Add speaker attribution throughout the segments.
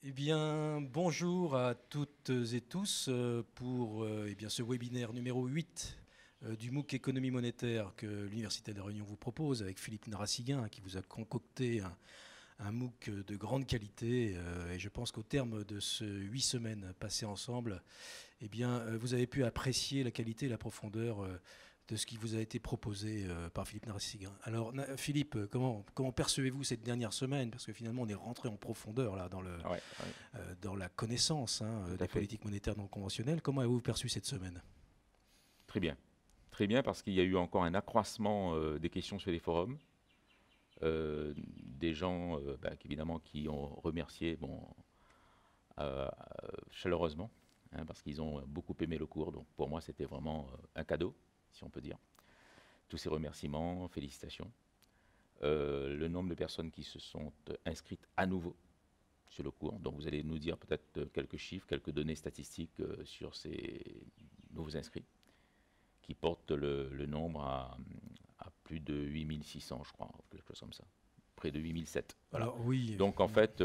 Speaker 1: Eh bien, bonjour à toutes et tous pour ce webinaire numéro 8 du MOOC Économie monétaire que l'Université de La Réunion vous propose avec Philippe Narassiguin qui vous a concocté un MOOC de grande qualité. Et je pense qu'au terme de ces 8 semaines passées ensemble, eh bien, vous avez pu apprécier la qualité et la profondeur de ce qui vous a été proposé par Philippe Narassiguin. Alors, Philippe, comment percevez-vous cette dernière semaine? Parce que finalement, on est rentré en profondeur là,
Speaker 2: Ouais, ouais,
Speaker 1: dans la connaissance
Speaker 2: tout
Speaker 1: des
Speaker 2: à fait.
Speaker 1: politiques monétaires non conventionnelles. Comment avez-vous perçu cette semaine?
Speaker 2: Très bien. Très bien parce qu'il y a eu encore un accroissement des questions sur les forums. Des gens, évidemment, qui ont remercié chaleureusement, hein, parce qu'ils ont beaucoup aimé le cours. Donc pour moi, c'était vraiment un cadeau, si on peut dire. Tous ces remerciements, félicitations. Le nombre de personnes qui se sont inscrites à nouveau sur le cours. Donc vous allez nous dire peut-être quelques chiffres, quelques données statistiques sur ces nouveaux inscrits, qui porte le nombre à plus de 8600, je crois, quelque chose comme ça, près de 8007. Voilà.
Speaker 1: Alors oui,
Speaker 2: Donc en fait,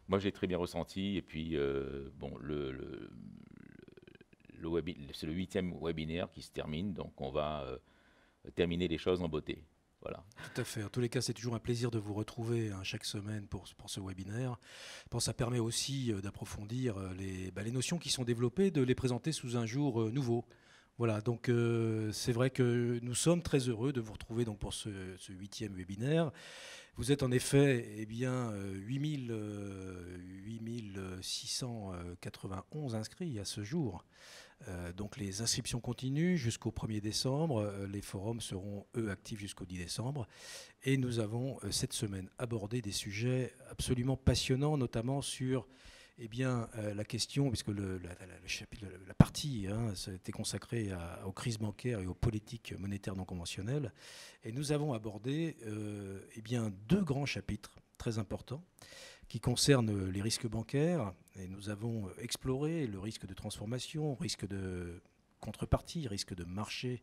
Speaker 2: moi j'ai très bien ressenti, et puis c'est le 8e webinaire qui se termine, donc on va terminer les choses en beauté. Voilà.
Speaker 1: tout à fait. En tous les cas, c'est toujours un plaisir de vous retrouver chaque semaine pour ce webinaire. Bon, ça permet aussi d'approfondir les notions qui sont développées, de les présenter sous un jour nouveau. Voilà, donc c'est vrai que nous sommes très heureux de vous retrouver donc, pour ce 8e webinaire. Vous êtes en effet 8691 inscrits à ce jour. Donc les inscriptions continuent jusqu'au 1er décembre. Les forums seront, eux, actifs jusqu'au 10 décembre. Et nous avons cette semaine abordé des sujets absolument passionnants, notamment sur la question, puisque la partie ça a été consacrée aux crises bancaires et aux politiques monétaires non conventionnelles. Et nous avons abordé deux grands chapitres très importants qui concernent les risques bancaires. Et nous avons exploré le risque de transformation, risque de contrepartie, risque de marché,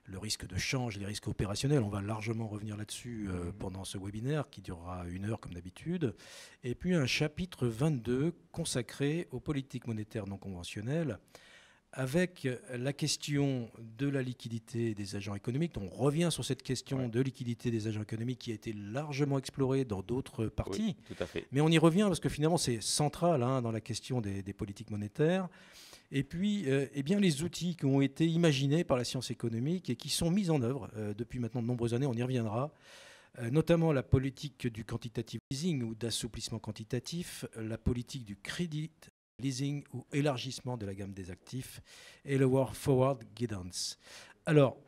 Speaker 1: le risque de change, les risques opérationnels. On va largement revenir là-dessus pendant ce webinaire qui durera 1 heure comme d'habitude. Et puis un chapitre 22 consacré aux politiques monétaires non conventionnelles avec la question de la liquidité des agents économiques. On revient sur cette question
Speaker 2: Ouais.
Speaker 1: de liquidité des agents économiques qui a été largement explorée dans d'autres
Speaker 2: Oui,
Speaker 1: parties.
Speaker 2: tout à fait.
Speaker 1: Mais on y revient parce que finalement c'est central dans la question des politiques monétaires. Et puis, les outils qui ont été imaginés par la science économique et qui sont mis en œuvre depuis maintenant de nombreuses années, on y reviendra, notamment la politique du quantitative easing ou d'assouplissement quantitatif, la politique du credit leasing ou élargissement de la gamme des actifs et le forward guidance. Alors,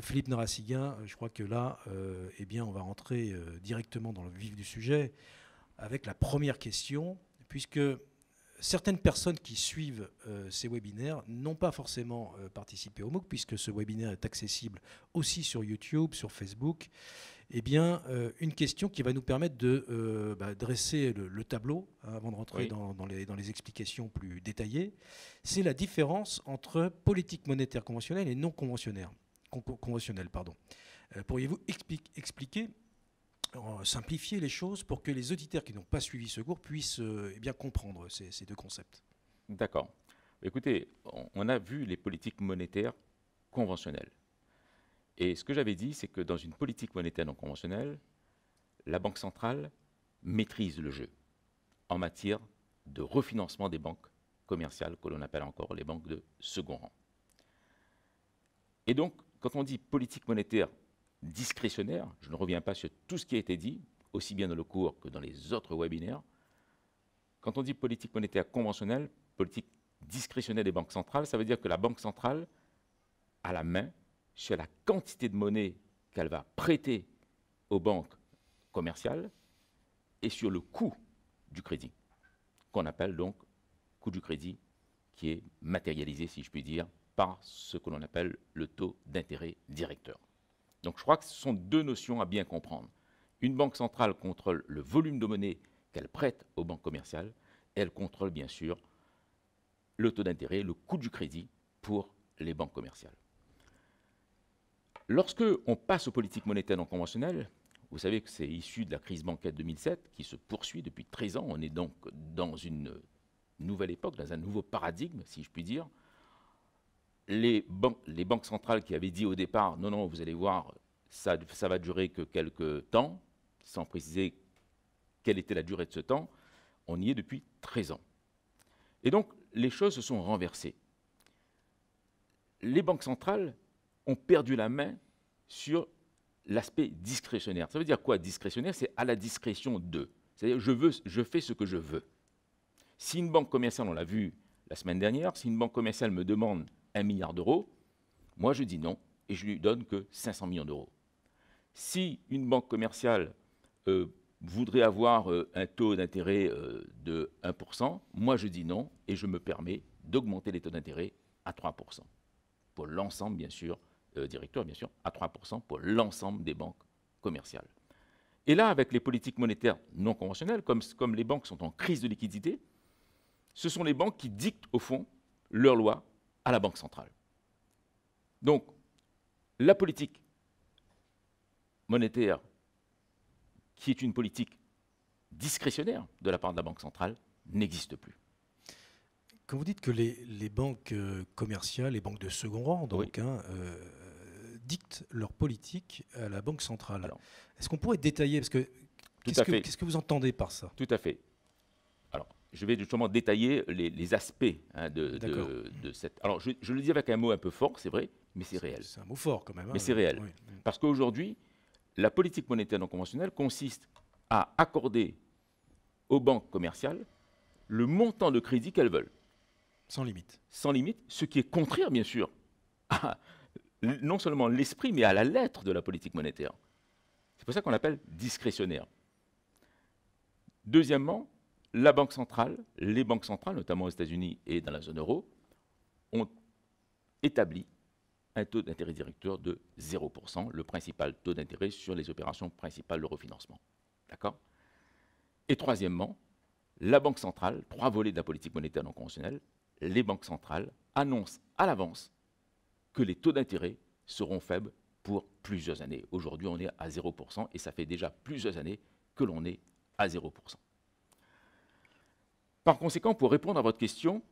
Speaker 1: Philippe Narassiguin, je crois que là, on va rentrer directement dans le vif du sujet avec la première question, puisque certaines personnes qui suivent ces webinaires n'ont pas forcément participé au MOOC, puisque ce webinaire est accessible aussi sur YouTube, sur Facebook. Une question qui va nous permettre de dresser le tableau avant de rentrer
Speaker 2: Oui.
Speaker 1: dans les explications plus détaillées, c'est la différence entre politique monétaire conventionnelle et non conventionnelle. Pourriez-vous expliquer, simplifier les choses pour que les auditeurs qui n'ont pas suivi ce cours puissent comprendre ces deux concepts?
Speaker 2: D'accord. Écoutez, on a vu les politiques monétaires conventionnelles. Et ce que j'avais dit, c'est que dans une politique monétaire non conventionnelle, la Banque centrale maîtrise le jeu en matière de refinancement des banques commerciales, que l'on appelle encore les banques de second rang. Et donc, quand on dit politique monétaire discrétionnaire, je ne reviens pas sur tout ce qui a été dit, aussi bien dans le cours que dans les autres webinaires. Quand on dit politique monétaire conventionnelle, politique discrétionnaire des banques centrales, ça veut dire que la Banque centrale a la main sur la quantité de monnaie qu'elle va prêter aux banques commerciales et sur le coût du crédit, qu'on appelle donc coût du crédit, qui est matérialisé, si je puis dire, par ce que l'on appelle le taux d'intérêt directeur. Donc je crois que ce sont deux notions à bien comprendre. Une banque centrale contrôle le volume de monnaie qu'elle prête aux banques commerciales, et elle contrôle bien sûr le taux d'intérêt, le coût du crédit pour les banques commerciales. Lorsque on passe aux politiques monétaires non conventionnelles, vous savez que c'est issu de la crise bancaire de 2007 qui se poursuit depuis 13 ans. On est donc dans une nouvelle époque, dans un nouveau paradigme, si je puis dire. Les banques centrales qui avaient dit au départ, non, non, vous allez voir, ça va durer que quelques temps, sans préciser quelle était la durée de ce temps, on y est depuis 13 ans. Et donc, les choses se sont renversées. Les banques centrales ont perdu la main sur l'aspect discrétionnaire. Ça veut dire quoi, discrétionnaire? C'est à la discrétion d'eux. C'est-à-dire, je fais ce que je veux. Si une banque commerciale, on l'a vu la semaine dernière, si une banque commerciale me demande 1 milliard d'euros, moi je dis non et je lui donne que 500 millions d'euros. Si une banque commerciale voudrait avoir un taux d'intérêt de 1%, moi je dis non et je me permets d'augmenter les taux d'intérêt à 3%. Pour l'ensemble, bien sûr, directeur, bien sûr, à 3% pour l'ensemble des banques commerciales. Et là, avec les politiques monétaires non conventionnelles, comme les banques sont en crise de liquidité, ce sont les banques qui dictent, au fond, leurs lois à la Banque centrale. Donc, la politique monétaire, qui est une politique discrétionnaire de la part de la Banque centrale, n'existe plus.
Speaker 1: Quand vous dites que les banques commerciales, les banques de second rang, donc,
Speaker 2: Oui.
Speaker 1: dictent leur politique à la Banque centrale, est-ce qu'on pourrait détailler, parce que qu'est-ce que vous entendez par ça?
Speaker 2: Tout à fait. Alors, je vais justement détailler les aspects de cette... Alors, je le dis avec un mot un peu fort, c'est vrai, mais c'est réel.
Speaker 1: C'est un mot fort quand même.
Speaker 2: Mais c'est réel.
Speaker 1: Oui.
Speaker 2: Parce qu'aujourd'hui, la politique monétaire non conventionnelle consiste à accorder aux banques commerciales le montant de crédit qu'elles veulent.
Speaker 1: Sans limite.
Speaker 2: Sans limite, ce qui est contraire, bien sûr, à non seulement l'esprit, mais à la lettre de la politique monétaire. C'est pour ça qu'on l'appelle discrétionnaire. Deuxièmement, les banques centrales, notamment aux États-Unis et dans la zone euro, ont établi un taux d'intérêt directeur de 0%, le principal taux d'intérêt sur les opérations principales de refinancement. D'accord? Et troisièmement, la Banque centrale, 3 volets de la politique monétaire non conventionnelle, les banques centrales annoncent à l'avance que les taux d'intérêt seront faibles pour plusieurs années. Aujourd'hui, on est à 0% et ça fait déjà plusieurs années que l'on est à 0%. Par conséquent, pour répondre à votre question,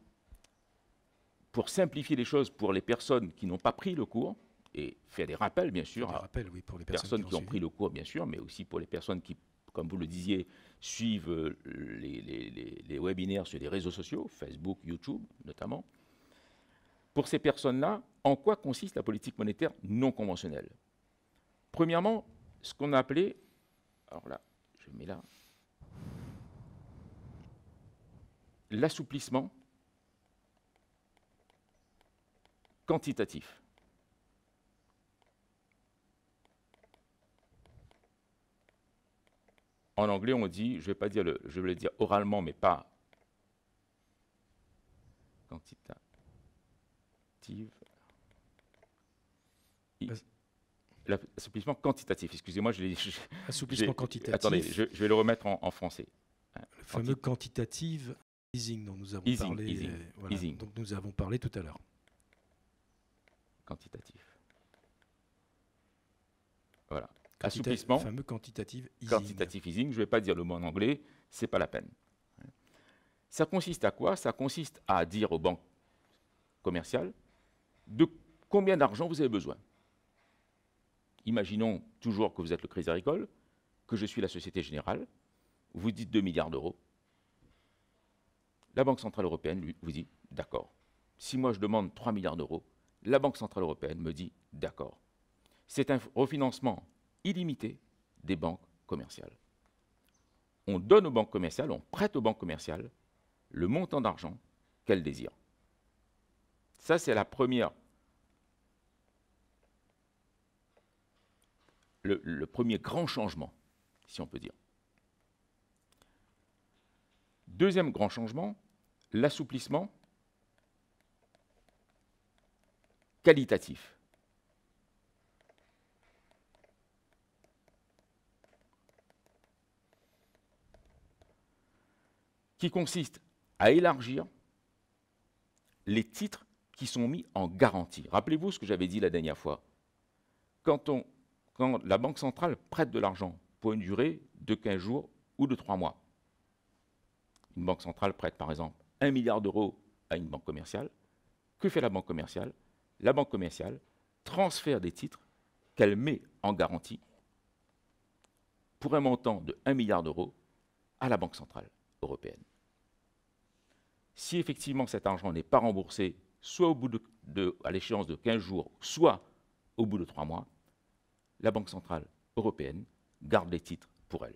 Speaker 2: pour simplifier les choses pour les personnes qui n'ont pas pris le cours, et faire des rappels, bien sûr,
Speaker 1: oui, pour les
Speaker 2: personnes qui ont pris le cours, bien sûr, mais aussi pour les personnes qui, comme vous le disiez, suivent les webinaires sur les réseaux sociaux, Facebook, YouTube notamment. Pour ces personnes-là, en quoi consiste la politique monétaire non conventionnelle? Premièrement, ce qu'on a appelé, alors là, je mets là, l'assouplissement quantitatif. En anglais, on dit, je vais le dire oralement, mais pas quantitatif. L'assouplissement quantitatif, excusez-moi,
Speaker 1: assouplissement quantitatif.
Speaker 2: Attendez, je vais le remettre en français.
Speaker 1: Le fameux quantitative easing dont nous avons parlé.
Speaker 2: Easing.
Speaker 1: Donc nous avons parlé tout à l'heure.
Speaker 2: Quantitatif. Voilà. Assouplissement.
Speaker 1: Le fameux quantitative easing.
Speaker 2: Quantitative easing, je ne vais pas dire le mot en anglais, ce n'est pas la peine. Ça consiste à quoi? Ça consiste à dire aux banques commerciales de combien d'argent vous avez besoin. Imaginons toujours que vous êtes le Crédit Agricole, que je suis la Société Générale, vous dites 2 milliards d'euros. La Banque Centrale Européenne lui, vous dit d'accord. Si moi je demande 3 milliards d'euros, la Banque Centrale Européenne me dit d'accord. C'est un refinancement illimité des banques commerciales. On donne aux banques commerciales, on prête aux banques commerciales le montant d'argent qu'elles désirent. Ça, c'est la première. Le premier grand changement, si on peut dire. Deuxième grand changement, l'assouplissement qualitatif. Qui consiste à élargir les titres qui sont mis en garantie. Rappelez-vous ce que j'avais dit la dernière fois. Quand la Banque centrale prête de l'argent pour une durée de 15 jours ou de 3 mois. Une banque centrale prête, par exemple, 1 milliard d'euros à une banque commerciale. Que fait la banque commerciale? La banque commerciale transfère des titres qu'elle met en garantie pour un montant de 1 milliard d'euros à la Banque centrale européenne. Si effectivement cet argent n'est pas remboursé, soit à l'échéance de 15 jours, soit au bout de 3 mois, la Banque centrale européenne garde les titres pour elle.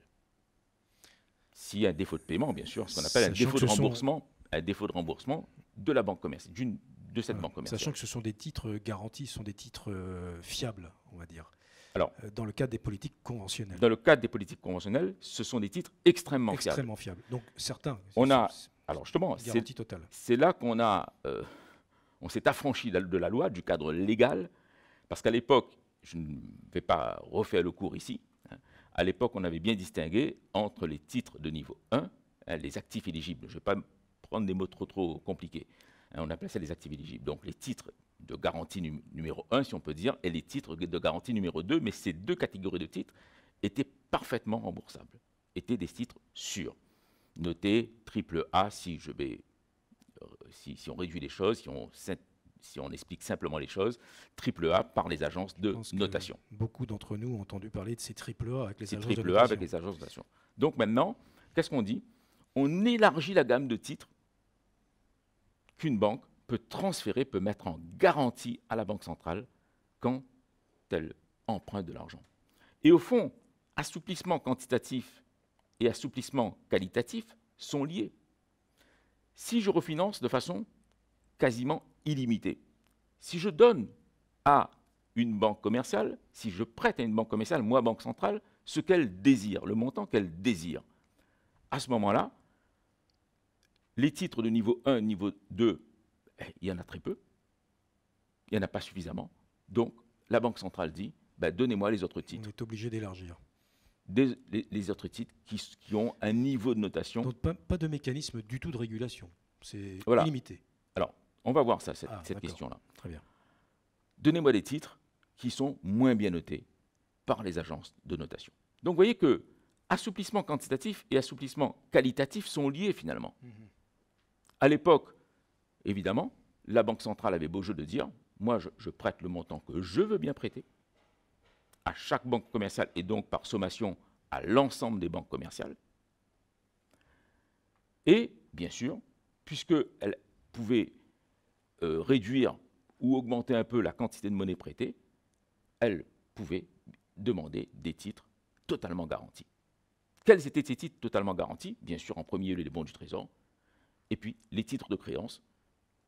Speaker 2: S'il y a un défaut de paiement, bien sûr, ce qu'on appelle un défaut de remboursement de la banque commerciale, de cette banque commerciale.
Speaker 1: Sachant que ce sont des titres garantis, ce sont des titres fiables, on va dire.
Speaker 2: Alors,
Speaker 1: dans le cadre des politiques conventionnelles.
Speaker 2: Dans le cadre des politiques conventionnelles, ce sont des titres extrêmement
Speaker 1: fiables. Donc certains.
Speaker 2: Alors justement,
Speaker 1: garantie totale.
Speaker 2: C'est là qu'on on s'est affranchi de la loi, du cadre légal, parce qu'à l'époque, je ne vais pas refaire le cours ici, hein, à l'époque, on avait bien distingué entre les titres de niveau 1, hein, les actifs éligibles. Je ne vais pas prendre des mots trop compliqués. Hein, on appelait ça les actifs éligibles. Donc les titres de garantie numéro 1, si on peut dire, et les titres de garantie numéro 2, mais ces deux catégories de titres étaient parfaitement remboursables, étaient des titres sûrs, notés AAA si on réduit les choses, si on explique simplement les choses, AAA par les agences de notation.
Speaker 1: Beaucoup d'entre nous ont entendu parler de ces AAA avec les agences de
Speaker 2: notation. Avec les agences de notation. Donc maintenant, qu'est-ce qu'on dit? On élargit la gamme de titres qu'une banque peut transférer, peut mettre en garantie à la Banque centrale quand elle emprunte de l'argent. Et au fond, assouplissement quantitatif et assouplissement qualitatif sont liés. Si je refinance de façon quasiment illimitée, si je donne à une banque commerciale, si je prête à une banque commerciale, moi, Banque centrale, ce qu'elle désire, le montant qu'elle désire, à ce moment-là, les titres de niveau 1, niveau 2, il y en a très peu, il n'y en a pas suffisamment. Donc, la Banque centrale dit, donnez-moi les autres titres.
Speaker 1: On est obligé d'élargir.
Speaker 2: Les autres titres qui ont un niveau de notation.
Speaker 1: Donc, pas de mécanisme du tout de régulation. C'est limité.
Speaker 2: Alors, on va voir ça, cette question-là.
Speaker 1: Très bien.
Speaker 2: Donnez-moi des titres qui sont moins bien notés par les agences de notation. Donc, vous voyez que assouplissement quantitatif et assouplissement qualitatif sont liés finalement. À l'époque, évidemment, la Banque centrale avait beau jeu de dire, moi je prête le montant que je veux bien prêter à chaque banque commerciale et donc par sommation à l'ensemble des banques commerciales. Et bien sûr, puisqu'elle pouvait réduire ou augmenter un peu la quantité de monnaie prêtée, elle pouvait demander des titres totalement garantis. Quels étaient ces titres totalement garantis? Bien sûr, en premier lieu, les bons du Trésor, et puis les titres de créance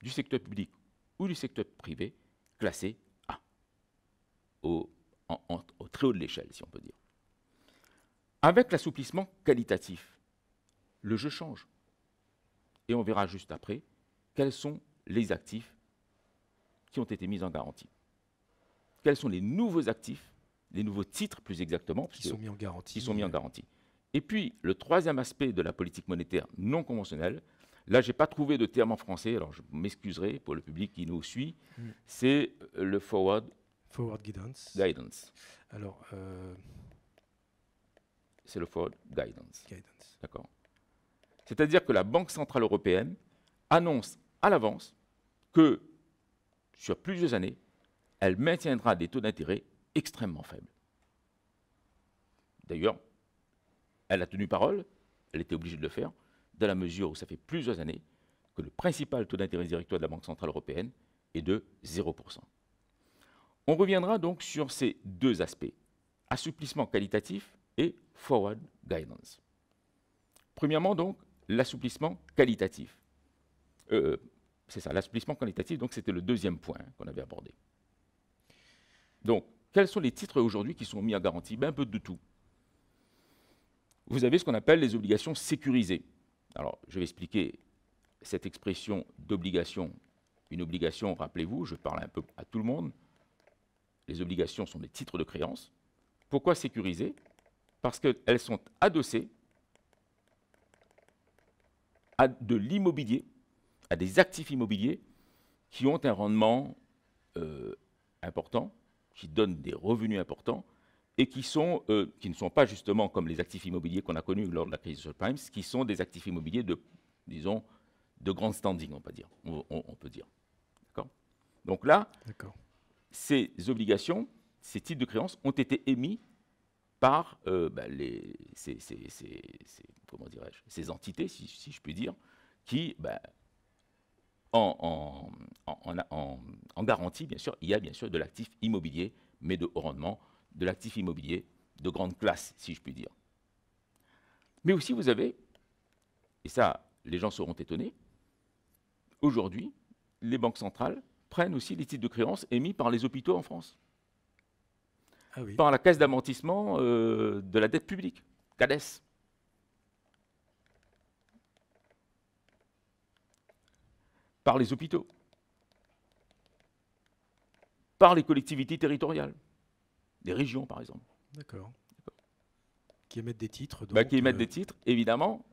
Speaker 2: du secteur public ou du secteur privé classés A, au très haut de l'échelle, si on peut dire. Avec l'assouplissement qualitatif, le jeu change. Et on verra juste après quels sont les actifs qui ont été mis en garantie. Quels sont les nouveaux actifs, les nouveaux titres plus exactement,
Speaker 1: qui sont mis en garantie.
Speaker 2: Et puis, le troisième aspect de la politique monétaire non conventionnelle, là, je n'ai pas trouvé de terme en français, alors je m'excuserai pour le public qui nous suit, c'est le Forward
Speaker 1: Guidance. Alors,
Speaker 2: c'est le Forward Guidance. D'accord. C'est-à-dire que la Banque centrale européenne annonce à l'avance que sur plusieurs années, elle maintiendra des taux d'intérêt extrêmement faibles. D'ailleurs, elle a tenu parole, elle était obligée de le faire, dans la mesure où ça fait plusieurs années que le principal taux d'intérêt directoire de la Banque centrale européenne est de 0%. On reviendra donc sur ces deux aspects, assouplissement qualitatif et forward guidance. Premièrement, donc, l'assouplissement qualitatif. C'est ça, l'assouplissement qualitatif, donc c'était le deuxième point qu'on avait abordé. Donc, quels sont les titres aujourd'hui qui sont mis en garantie? Un peu de tout. Vous avez ce qu'on appelle les obligations sécurisées. Alors, je vais expliquer cette expression d'obligation. Une obligation, rappelez-vous, je parle un peu à tout le monde. Les obligations sont des titres de créance. Pourquoi sécurisées? Parce qu'elles sont adossées à de l'immobilier, à des actifs immobiliers qui ont un rendement important, qui donnent des revenus importants, et qui ne sont pas justement comme les actifs immobiliers qu'on a connus lors de la crise subprime, qui sont des actifs immobiliers de, disons, de grand standing, on peut dire. D'accord ? Donc là, ces obligations, ces titres de créance ont été émis par ces entités, si je puis dire, qui, en garantie, bien sûr, il y a bien sûr de l'actif immobilier, mais de haut rendement, de l'actif immobilier de grande classe, si je puis dire. Mais aussi, vous avez, et ça, les gens seront étonnés, aujourd'hui, les banques centrales prennent aussi les titres de créance émis par les hôpitaux en France. Ah oui. Par la caisse d'amortissement de la dette publique, CADES. Par les hôpitaux. Par les collectivités territoriales. Des régions, par exemple.
Speaker 1: D'accord. Qui émettent des titres. Donc,
Speaker 2: qui émettent des titres, évidemment,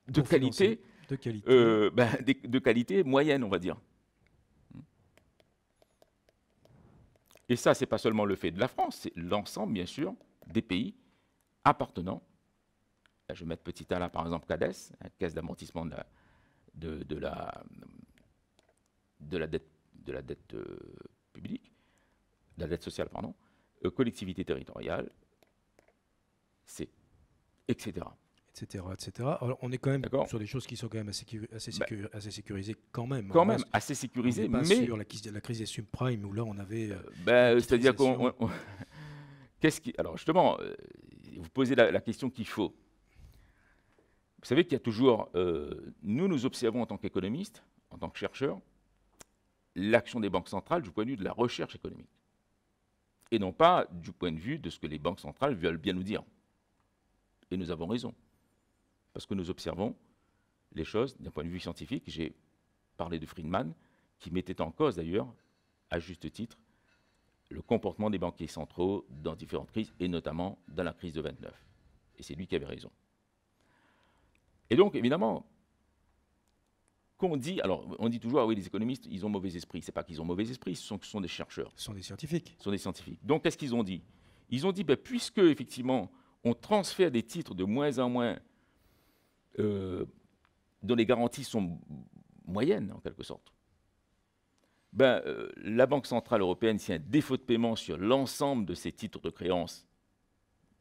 Speaker 2: de qualité, de qualité moyenne, on va dire. Et ça, ce n'est pas seulement le fait de la France, c'est l'ensemble, bien sûr, des pays appartenant. Là, je vais mettre petit a là, par exemple, CADES, la caisse d'amortissement de la dette publique, de la dette sociale, pardon, collectivité territoriale, c'est etc.
Speaker 1: Alors, on est quand même sur des choses qui sont quand même assez sécurisées quand même.
Speaker 2: Quand même, assez sécurisées,
Speaker 1: mais sur la crise des subprimes où là on avait...
Speaker 2: c'est-à-dire qu'on... Alors justement, vous posez la question qu'il faut. Vous savez qu'il y a toujours... nous observons en tant qu'économistes, en tant que chercheurs, l'action des banques centrales du point de vue de la recherche économique. Et non pas du point de vue de ce que les banques centrales veulent bien nous dire. Et nous avons raison. Parce que nous observons les choses d'un point de vue scientifique. J'ai parlé de Friedman, qui mettait en cause d'ailleurs, à juste titre, le comportement des banquiers centraux dans différentes crises, et notamment dans la crise de 29. Et c'est lui qui avait raison. Et donc, évidemment, on dit toujours, ah oui, les économistes, ils ont mauvais esprit. Ce n'est pas qu'ils ont mauvais esprit, ce sont des chercheurs.
Speaker 1: Ce sont des scientifiques.
Speaker 2: Ce sont des scientifiques. Donc, qu'est-ce qu'ils ont dit? Ils ont dit, puisque, effectivement, on transfère des titres de moins en moins, dont les garanties sont moyennes, en quelque sorte, la Banque centrale européenne, s'il y a un défaut de paiement sur l'ensemble de ces titres de créance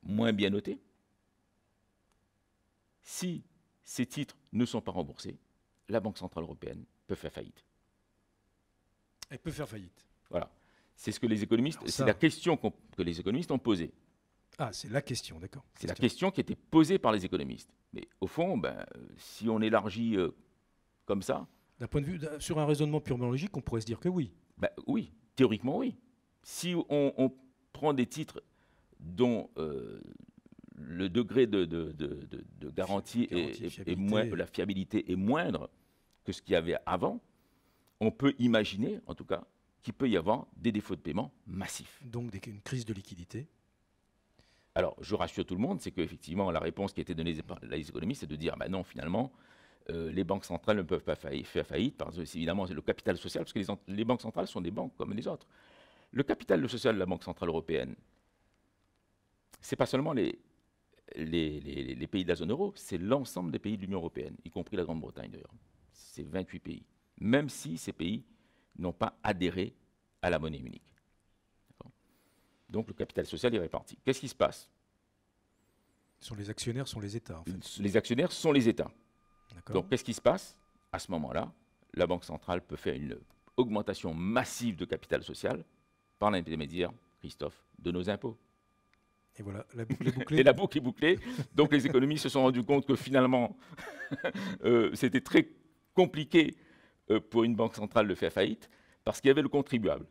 Speaker 2: moins bien notés, si ces titres ne sont pas remboursés, la Banque centrale européenne peut faire faillite.
Speaker 1: Elle peut faire faillite.
Speaker 2: Voilà. C'est ce que les économistes, c'est la question que les économistes ont posée.
Speaker 1: Ah, c'est la question, d'accord.
Speaker 2: C'est la question qui a été posée par les économistes. Mais au fond, si on élargit comme ça...
Speaker 1: D'un point de vue, sur un raisonnement purement logique, on pourrait se dire que oui.
Speaker 2: Oui, théoriquement oui. Si on prend des titres dont le degré de garantie est moins, la fiabilité est moindre que ce qu'il y avait avant, on peut imaginer, en tout cas, qu'il peut y avoir des défauts de paiement massifs.
Speaker 1: Donc une crise de liquidité.
Speaker 2: Alors, je rassure tout le monde, c'est qu'effectivement, la réponse qui a été donnée par les économistes, c'est de dire, non, finalement, les banques centrales ne peuvent pas faire faillite, parce que évidemment, c'est le capital social, parce que les banques centrales sont des banques comme les autres. Le capital social de la Banque centrale européenne, ce n'est pas seulement les pays de la zone euro, c'est l'ensemble des pays de l'Union européenne, y compris la Grande-Bretagne d'ailleurs. C'est 28 pays, même si ces pays n'ont pas adhéré à la monnaie unique. Donc le capital social est réparti. Qu'est-ce qui se passe?
Speaker 1: Les actionnaires sont les États, en fait.
Speaker 2: Les actionnaires sont les États. Donc qu'est-ce qui se passe? À ce moment-là, la Banque centrale peut faire une augmentation massive de capital social par l'intermédiaire, Christophe, de nos impôts.
Speaker 1: Et voilà, la boucle est bouclée.
Speaker 2: Et la boucle est bouclée. Donc les économistes se sont rendus compte que finalement, c'était très compliqué pour une banque centrale de faire faillite, parce qu'il y avait le contribuable.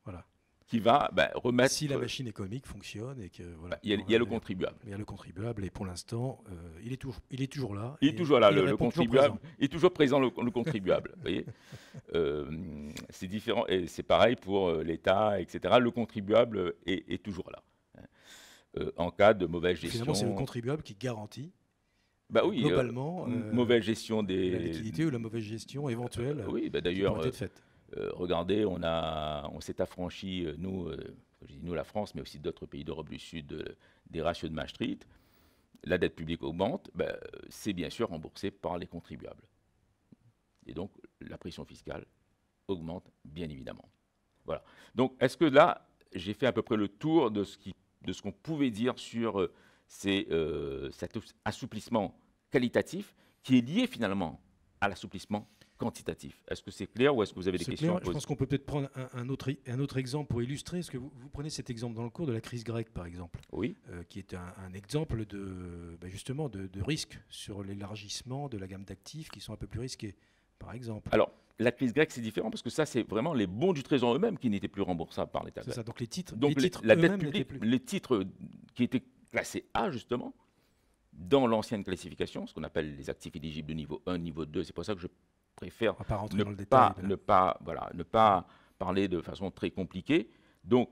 Speaker 1: Voilà.
Speaker 2: Qui va remettre...
Speaker 1: Si la machine économique fonctionne et que... Voilà,
Speaker 2: il y a le contribuable.
Speaker 1: Il y a le contribuable et pour l'instant, il est toujours là.
Speaker 2: Il est toujours là, le contribuable. Il est toujours présent, le contribuable. Vous voyez, c'est différent. Et c'est pareil pour l'État, etc. Le contribuable est toujours là. En cas de mauvaise gestion...
Speaker 1: Finalement, c'est le contribuable qui garantit
Speaker 2: oui,
Speaker 1: globalement
Speaker 2: mauvaise gestion des...
Speaker 1: la liquidité ou la mauvaise gestion éventuelle
Speaker 2: oui, d'ailleurs,
Speaker 1: qui pourrait être faite.
Speaker 2: Regardez, on s'est affranchi, nous, je dis nous la France, mais aussi d'autres pays d'Europe du Sud, des ratios de Maastricht, la dette publique augmente, ben, c'est bien sûr remboursé par les contribuables. Et donc la pression fiscale augmente bien évidemment. Voilà. Donc est-ce que là, j'ai fait à peu près le tour de ce qu'on pouvait dire sur cet assouplissement qualitatif qui est lié finalement à l'assouplissement quantitatif. Est-ce que c'est clair ou est-ce que vous avez des questions à poser?
Speaker 1: Je pense qu'on peut peut-être prendre un autre exemple pour illustrer. Est-ce que vous prenez cet exemple dans le cours de la crise grecque, par exemple,
Speaker 2: Oui.
Speaker 1: qui est un exemple justement de risque sur l'élargissement de la gamme d'actifs qui sont un peu plus risqués, par exemple.
Speaker 2: Alors, la crise grecque, c'est différent parce que ça, c'est vraiment les bons du Trésor eux-mêmes qui n'étaient plus remboursables par l'État grec.
Speaker 1: C'est ça, donc
Speaker 2: La dette publique, les titres qui étaient classés A, justement, dans l'ancienne classification, ce qu'on appelle les actifs éligibles de niveau 1, niveau 2, c'est pour ça que je préfère ne pas parler de façon très compliquée. Donc,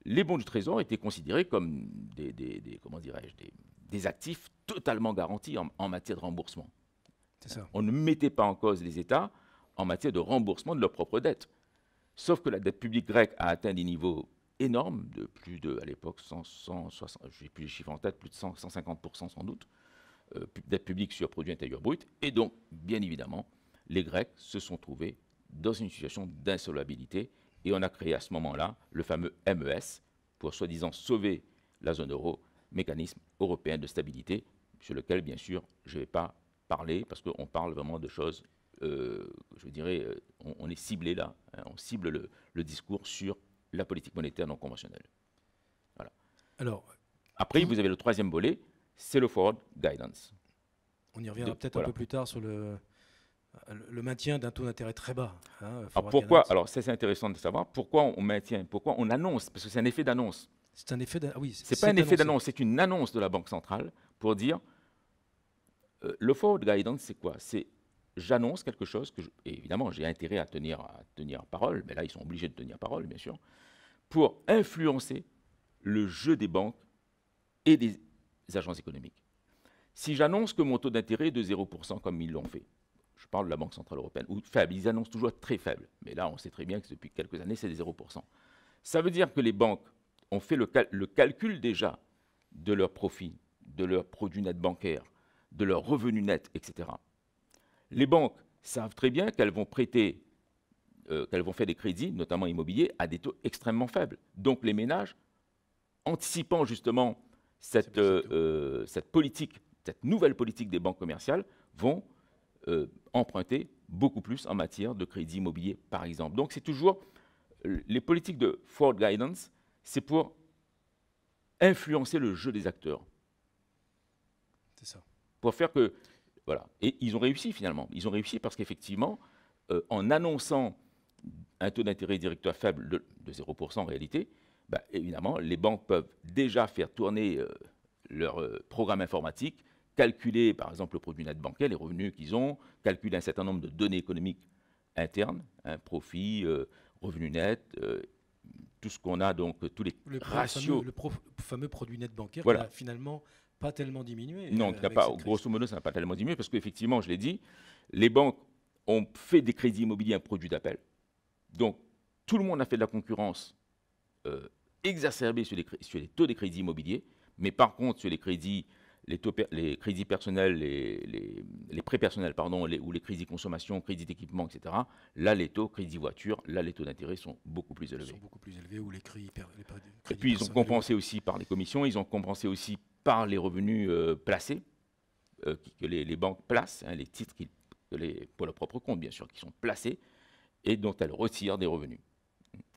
Speaker 2: les bons du Trésor étaient considérés comme des actifs totalement garantis en matière de remboursement.
Speaker 1: C'est ça.
Speaker 2: On ne mettait pas en cause les États en matière de remboursement de leurs propres dettes. Sauf que la dette publique grecque a atteint des niveaux énormes, de plus de, à l'époque, 160, je n'ai plus les chiffres en tête, plus de 150% sans doute, dette publique sur produit intérieur brut. Et donc, bien évidemment, les Grecs se sont trouvés dans une situation d'insolvabilité et on a créé à ce moment-là le fameux MES pour soi-disant sauver la zone euro, mécanisme européen de stabilité, sur lequel, bien sûr, je ne vais pas parler parce qu'on parle vraiment de choses, je dirais, on est ciblé là, hein, on cible le discours sur la politique monétaire non conventionnelle. Voilà.
Speaker 1: Alors,
Speaker 2: après, vous avez le troisième volet, c'est le forward guidance.
Speaker 1: On y reviendra peut-être un peu plus tard sur le maintien d'un taux d'intérêt très bas.
Speaker 2: Hein, alors pourquoi? Alors ça c'est intéressant de savoir pourquoi on maintient, pourquoi on annonce, parce que c'est un effet d'annonce.
Speaker 1: C'est un effet d'annonce. Oui,
Speaker 2: c'est pas un effet d'annonce, c'est une annonce de la Banque centrale pour dire le forward guidance c'est quoi? C'est j'annonce quelque chose que et évidemment j'ai intérêt à tenir parole, mais là ils sont obligés de tenir parole bien sûr, pour influencer le jeu des banques et des agences économiques. Si j'annonce que mon taux d'intérêt est de 0% comme ils l'ont fait, je parle de la Banque centrale européenne, ou faible, ils annoncent toujours très faible, mais là on sait très bien que depuis quelques années c'est des 0%. Ça veut dire que les banques ont fait le calcul déjà de leurs profits, de leurs produits nets bancaires, de leurs revenus nets, etc. Les banques savent très bien qu'elles vont prêter, qu'elles vont faire des crédits, notamment immobiliers, à des taux extrêmement faibles. Donc les ménages, anticipant justement cette politique, cette nouvelle politique des banques commerciales, vont emprunter beaucoup plus en matière de crédit immobilier, par exemple. Donc c'est toujours, les politiques de forward guidance, c'est pour influencer le jeu des acteurs.
Speaker 1: C'est ça.
Speaker 2: Pour faire que, voilà. Et ils ont réussi finalement. Ils ont réussi parce qu'effectivement, en annonçant un taux d'intérêt directeur faible de 0% en réalité, bah, évidemment, les banques peuvent déjà faire tourner leur programme informatique, calculer par exemple le produit net bancaire, les revenus qu'ils ont, calculer un certain nombre de données économiques internes, hein, profit, revenus nets, tout ce qu'on a, donc tous les ratios.
Speaker 1: Le fameux produit net bancaire
Speaker 2: voilà.
Speaker 1: Qui n'a finalement pas tellement diminué.
Speaker 2: Non, grosso modo, ça n'a pas tellement diminué parce qu'effectivement, je l'ai dit, les banques ont fait des crédits immobiliers un produit d'appel. Donc, tout le monde a fait de la concurrence exacerbée sur les taux des crédits immobiliers, mais par contre, sur les crédits, les crédits personnels, les prêts personnels, pardon, ou les crédits consommation, crédits d'équipement, etc., là, les taux, crédits voiture, là, les taux d'intérêt sont beaucoup plus élevés.
Speaker 1: Ils sont beaucoup plus élevés, ou les crédits
Speaker 2: et puis, ils ont compensé aussi par les commissions, ils ont compensé aussi par les revenus placés, que les banques placent, hein, les titres pour leur propre compte, bien sûr, qui sont placés, et dont elles retirent des revenus.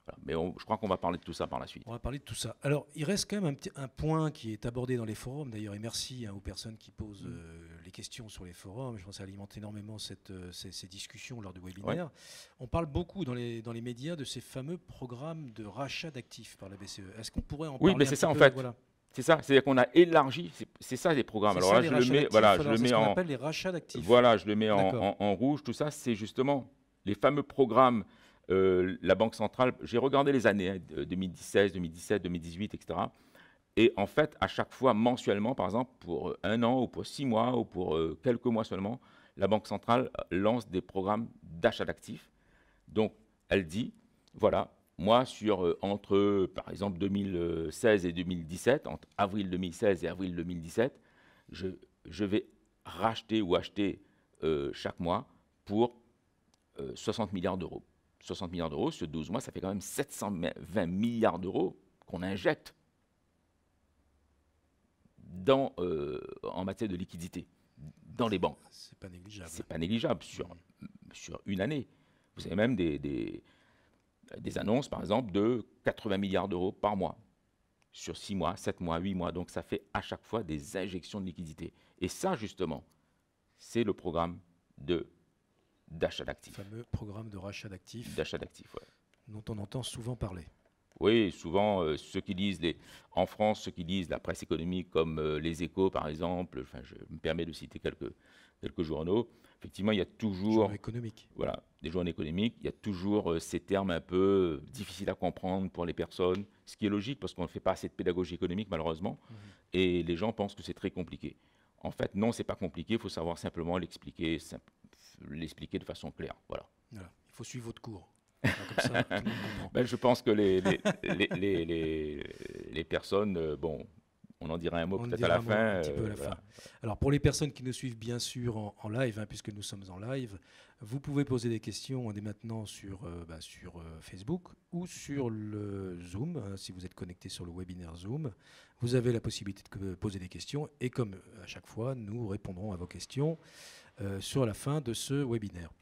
Speaker 2: Voilà. Mais je crois qu'on va parler de tout ça par la suite.
Speaker 1: On va parler de tout ça. Alors, il reste quand même un point qui est abordé dans les forums, d'ailleurs, et merci aux personnes qui posent les questions sur les forums. Je pense que ça alimente énormément ces discussions lors du webinaire. Ouais. On parle beaucoup dans les médias de ces fameux programmes de rachat d'actifs par la BCE. Est-ce qu'on pourrait en parler?
Speaker 2: Oui, mais c'est ça en fait. Voilà. C'est ça, c'est-à-dire qu'on a élargi, c'est ça les programmes. Alors là, je le mets, voilà, je le mets en.
Speaker 1: Appelle les rachats d'actifs.
Speaker 2: Voilà, je le mets en rouge. Tout ça, c'est justement les fameux programmes. La Banque centrale, j'ai regardé les années, hein, 2016, 2017, 2018, etc. Et en fait, à chaque fois, mensuellement, par exemple, pour 1 an ou pour 6 mois ou pour quelques mois seulement, la Banque centrale lance des programmes d'achat d'actifs. Donc, elle dit, voilà, moi, entre, par exemple, 2016 et 2017, entre avril 2016 et avril 2017, je vais racheter ou acheter chaque mois pour 60 milliards d'euros. 60 milliards d'euros sur 12 mois, ça fait quand même 720 milliards d'euros qu'on injecte en matière de liquidité dans les banques.
Speaker 1: C'est pas négligeable.
Speaker 2: C'est pas négligeable sur une année. Vous avez même des annonces, par exemple, de 80 milliards d'euros par mois, sur 6 mois, 7 mois, 8 mois. Donc ça fait à chaque fois des injections de liquidité. Et ça, justement, c'est le programme d'achat d'actifs.
Speaker 1: Le fameux programme de rachat d'actifs.
Speaker 2: D'achat d'actifs, ouais.
Speaker 1: Dont on entend souvent parler.
Speaker 2: Oui, souvent, ceux qui lisent en France, ceux qui lisent la presse économique comme Les Échos, par exemple, enfin, je me permets de citer quelques journaux, effectivement, il y a toujours...
Speaker 1: Journaux économiques.
Speaker 2: Voilà, des journaux économiques, il y a toujours ces termes un peu difficiles à comprendre pour les personnes, ce qui est logique parce qu'on ne fait pas assez de pédagogie économique, malheureusement, et les gens pensent que c'est très compliqué. En fait, non, c'est pas compliqué, il faut savoir simplement l'expliquer de façon claire. Voilà.
Speaker 1: Il faut suivre votre cours. Comme ça, tout le monde comprend.
Speaker 2: Ben, je pense que les personnes, bon, on en dira un mot peut-être à la fin.
Speaker 1: Un petit peu à la fin. Alors, pour les personnes qui nous suivent bien sûr en live, puisque nous sommes en live, vous pouvez poser des questions dès maintenant sur Facebook ou sur le Zoom. Si vous êtes connecté sur le webinaire Zoom, vous avez la possibilité de poser des questions. Et comme à chaque fois, nous répondrons à vos questions sur la fin de ce webinaire.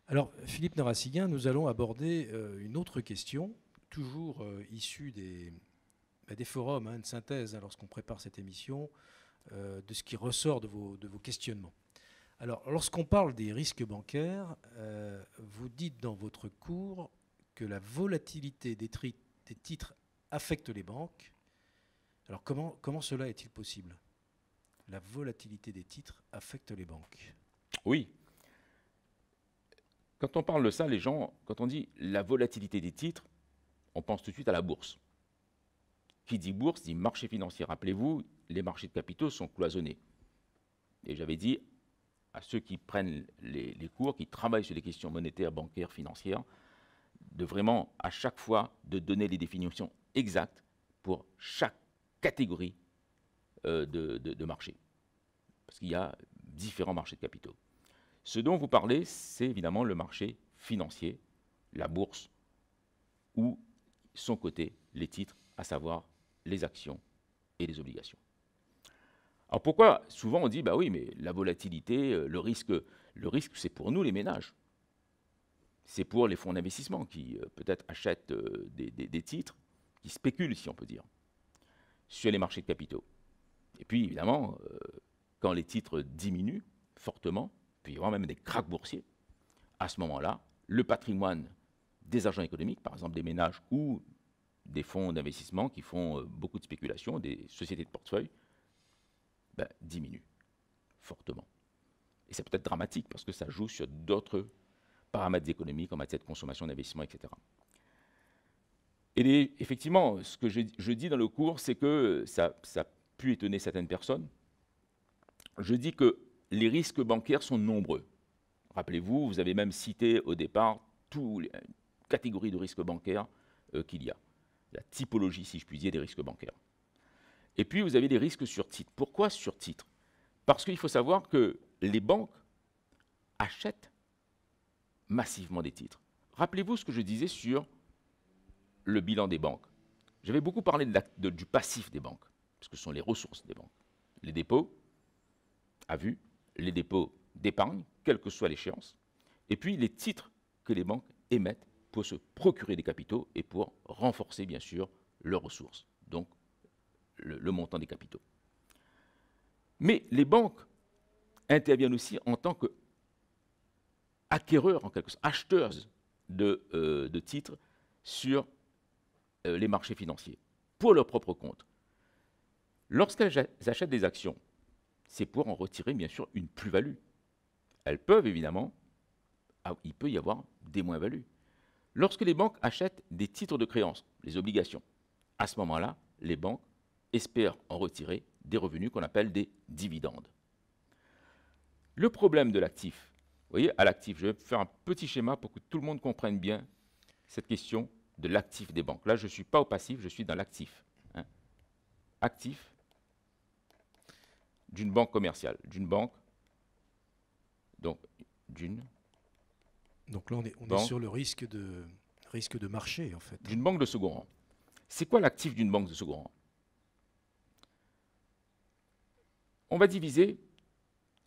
Speaker 1: Alors, Philippe Narassiguin, nous allons aborder une autre question, toujours issue des forums, une synthèse lorsqu'on prépare cette émission, de ce qui ressort de vos questionnements. Alors, lorsqu'on parle des risques bancaires, vous dites dans votre cours que la volatilité des titres affecte les banques. Alors, comment cela est-il possible? La volatilité des titres affecte les banques.
Speaker 2: Oui. Quand on parle de ça, les gens, quand on dit la volatilité des titres, on pense tout de suite à la bourse. Qui dit bourse dit marché financier. Rappelez-vous, les marchés de capitaux sont cloisonnés. Et j'avais dit à ceux qui prennent les cours, qui travaillent sur les questions monétaires, bancaires, financières, de vraiment, à chaque fois, de donner les définitions exactes pour chaque catégorie de marché. Parce qu'il y a différents marchés de capitaux. Ce dont vous parlez, c'est évidemment le marché financier, la bourse, où sont cotés les titres, à savoir les actions et les obligations. Alors pourquoi souvent on dit, bah oui, mais la volatilité, le risque c'est pour nous les ménages. C'est pour les fonds d'investissement qui peut-être achètent des titres, qui spéculent, si on peut dire, sur les marchés de capitaux. Et puis évidemment, quand les titres diminuent fortement, il peut y avoir même des krachs boursiers. À ce moment-là, le patrimoine des agents économiques, par exemple des ménages ou des fonds d'investissement qui font beaucoup de spéculation, des sociétés de portefeuille, diminue fortement. Et ça peut être dramatique parce que ça joue sur d'autres paramètres économiques en matière de consommation, d'investissement, etc. Et effectivement, ce que je dis dans le cours, c'est que ça a pu étonner certaines personnes. Je dis que les risques bancaires sont nombreux. Rappelez-vous, vous avez même cité au départ toutes les catégories de risques bancaires qu'il y a. La typologie, si je puis dire, des risques bancaires. Et puis, vous avez des risques sur titre. Pourquoi sur titre? Parce qu'il faut savoir que les banques achètent massivement des titres. Rappelez-vous ce que je disais sur le bilan des banques. J'avais beaucoup parlé du passif des banques, parce que ce sont les ressources des banques. Les dépôts à vue, les dépôts d'épargne, quelle que soit l'échéance, et puis les titres que les banques émettent pour se procurer des capitaux et pour renforcer, bien sûr, leurs ressources, donc le montant des capitaux. Mais les banques interviennent aussi en tant qu'acquéreurs, en quelque sorte, acheteurs de titres sur les marchés financiers, pour leur propre compte. Lorsqu'elles achètent des actions, c'est pour en retirer, bien sûr, une plus-value. Elles peuvent, évidemment, il peut y avoir des moins-values. Lorsque les banques achètent des titres de créance, les obligations, à ce moment-là, les banques espèrent en retirer des revenus qu'on appelle des dividendes. Le problème de l'actif, vous voyez, à l'actif, je vais faire un petit schéma pour que tout le monde comprenne bien cette question de l'actif des banques. Là, je ne suis pas au passif, je suis dans l'actif. Hein. Actif d'une banque commerciale, d'une banque, donc d'une
Speaker 1: Donc là, on est sur le risque de marché, en fait.
Speaker 2: d'une banque de second rang. C'est quoi l'actif d'une banque de second rang? On va diviser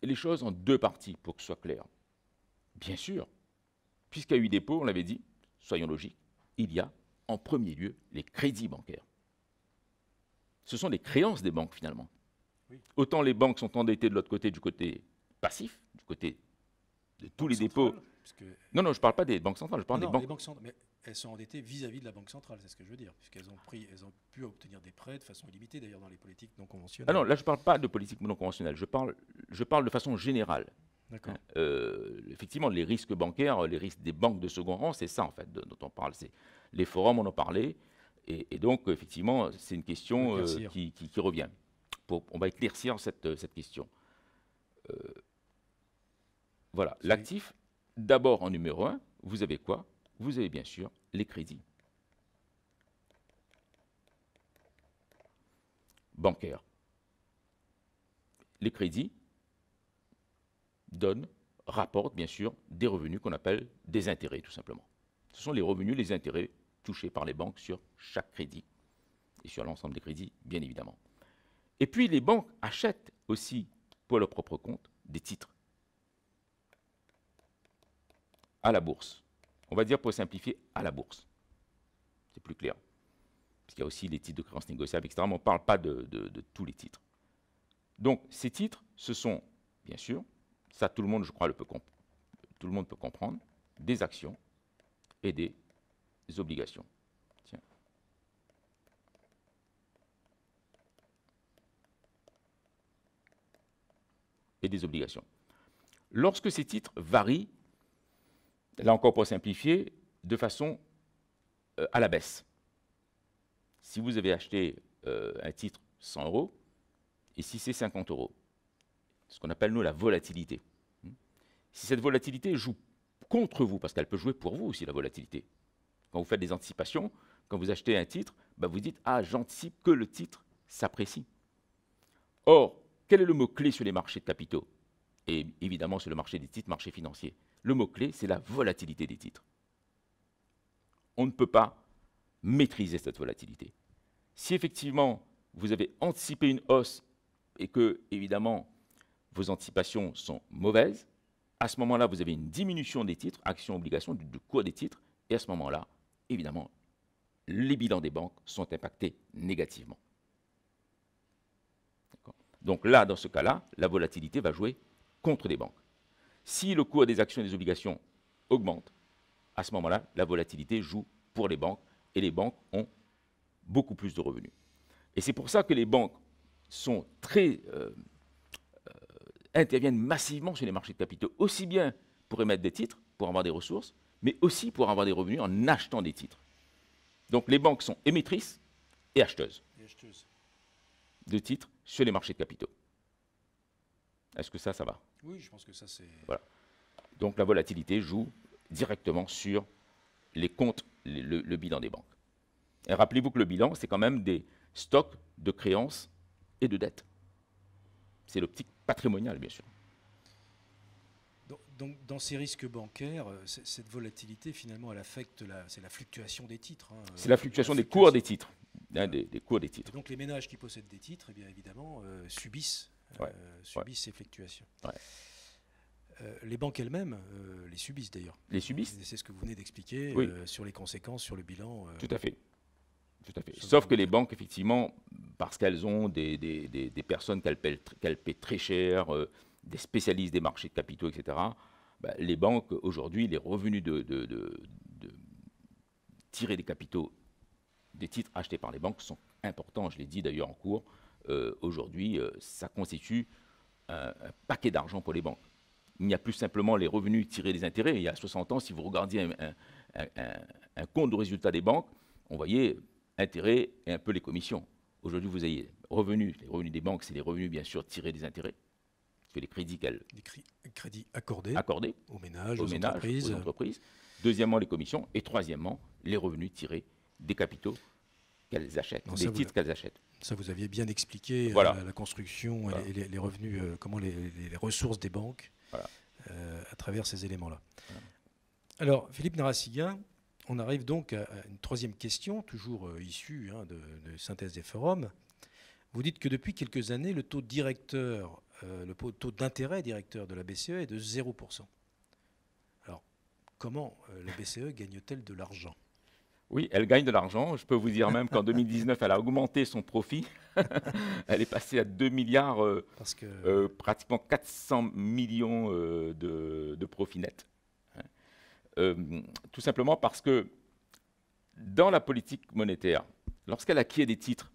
Speaker 2: les choses en deux parties pour que ce soit clair. Bien sûr, puisqu'il y a eu dépôt, on l'avait dit, soyons logiques, il y a en premier lieu les crédits bancaires. Ce sont les créances des banques finalement. Oui. Autant les banques sont endettées de l'autre côté, du côté passif, du côté de tous les dépôts. Non, je ne parle pas des banques centrales, je parle des banques.
Speaker 1: Les banques centrales, mais elles sont endettées vis-à-vis de la banque centrale, c'est ce que je veux dire, puisqu'elles ont pu obtenir des prêts de façon illimitée, d'ailleurs dans les politiques non conventionnelles.
Speaker 2: Ah non, là je ne parle pas de politique non conventionnelle, je parle de façon générale.
Speaker 1: D'accord.
Speaker 2: Effectivement, les risques bancaires, les risques des banques de second rang, c'est ça en fait dont on parle. Les forums, on en parlait, et donc effectivement, c'est une question qui revient. On va éclaircir cette question. Voilà, l'actif, d'abord en numéro 1, vous avez quoi? Vous avez bien sûr les crédits bancaires. Les crédits rapportent bien sûr des revenus qu'on appelle des intérêts tout simplement. Ce sont les revenus, les intérêts touchés par les banques sur chaque crédit et sur l'ensemble des crédits, bien évidemment. Et puis les banques achètent aussi pour leur propre compte des titres à la bourse. On va dire pour simplifier, à la bourse. C'est plus clair. Parce qu'il y a aussi les titres de créances négociables, etc. Mais on ne parle pas de tous les titres. Donc ces titres, ce sont, bien sûr, ça tout le monde, je crois, tout le monde peut comprendre, des actions et des obligations. Tiens. Et des obligations. Lorsque ces titres varient, là encore pour simplifier, de façon à la baisse. Si vous avez acheté un titre 100 €, ici c'est 50 €, ce qu'on appelle nous la volatilité. Si cette volatilité joue contre vous, parce qu'elle peut jouer pour vous aussi la volatilité, quand vous faites des anticipations, quand vous achetez un titre, bah vous dites « Ah, j'anticipe que le titre s'apprécie ». Or, quel est le mot-clé sur les marchés de capitaux? Et évidemment sur le marché des titres, marché financier. Le mot-clé, c'est la volatilité des titres. On ne peut pas maîtriser cette volatilité. Si effectivement, vous avez anticipé une hausse et que, évidemment, vos anticipations sont mauvaises, à ce moment-là, vous avez une diminution des titres, actions, obligations, du cours des titres, et à ce moment-là, évidemment, les bilans des banques sont impactés négativement. Donc là, dans ce cas-là, la volatilité va jouer contre les banques. Si le cours des actions et des obligations augmente, à ce moment-là, la volatilité joue pour les banques, et les banques ont beaucoup plus de revenus. Et c'est pour ça que les banques sont interviennent massivement sur les marchés de capitaux, aussi bien pour émettre des titres, pour avoir des ressources, mais aussi pour avoir des revenus en achetant des titres. Donc les banques sont émettrices et acheteuses de titres sur les marchés de capitaux. Est-ce que ça va?
Speaker 1: Oui, je pense que ça c'est...
Speaker 2: Voilà. Donc la volatilité joue directement sur les comptes, le bilan des banques. Et rappelez-vous que le bilan, c'est quand même des stocks de créances et de dettes. C'est l'optique patrimoniale, bien sûr.
Speaker 1: Donc, dans ces risques bancaires, cette volatilité, finalement, elle affecte c'est la fluctuation des titres. Hein,
Speaker 2: c'est la fluctuation des cours des titres. Hein, des cours des titres.
Speaker 1: Et donc les ménages qui possèdent des titres, eh bien évidemment, subissent ces fluctuations. Ouais. Les banques elles-mêmes les subissent d'ailleurs.
Speaker 2: Les subissent.
Speaker 1: C'est ce que vous venez d'expliquer sur les conséquences sur le bilan.
Speaker 2: Tout à fait. Tout à fait. Sauf que les banques, effectivement, parce qu'elles ont des personnes qu'elles paient très cher, des spécialistes des marchés de capitaux, etc., bah, les banques, aujourd'hui, les revenus de tirer des capitaux des titres achetés par les banques sont importants. Je l'ai dit d'ailleurs en cours. Aujourd'hui, ça constitue un paquet d'argent pour les banques. Il n'y a plus simplement les revenus tirés des intérêts. Il y a 60 ans, si vous regardiez un compte de résultat des banques, on voyait intérêts et un peu les commissions. Aujourd'hui, vous avez revenus. Les revenus des banques, c'est les revenus, bien sûr, tirés des intérêts. C'est les crédits
Speaker 1: qu'elles... Les crédits accordés
Speaker 2: aux
Speaker 1: ménages,
Speaker 2: aux entreprises. Deuxièmement, les commissions. Et troisièmement, les revenus tirés des capitaux qu'elles achètent,
Speaker 1: Non,
Speaker 2: des titres qu'elles achètent.
Speaker 1: Ça, vous aviez bien expliqué
Speaker 2: Voilà.
Speaker 1: la construction
Speaker 2: Voilà.
Speaker 1: et les revenus, comment les ressources des banques
Speaker 2: Voilà.
Speaker 1: à travers ces éléments-là.
Speaker 2: Voilà.
Speaker 1: Alors, Philippe Narassiguin, on arrive donc à une troisième question, toujours issue de synthèse des forums. Vous dites que depuis quelques années, le taux directeur, le taux d'intérêt directeur de la BCE est de 0%. Alors, comment la BCE gagne-t-elle de l'argent ?
Speaker 2: Oui, elle gagne de l'argent. Je peux vous dire même qu'en 2019, elle a augmenté son profit. Elle est passée à 2 milliards,
Speaker 1: Parce que...
Speaker 2: pratiquement 400 millions de profit net. Tout simplement parce que dans la politique monétaire, lorsqu'elle acquiert des titres,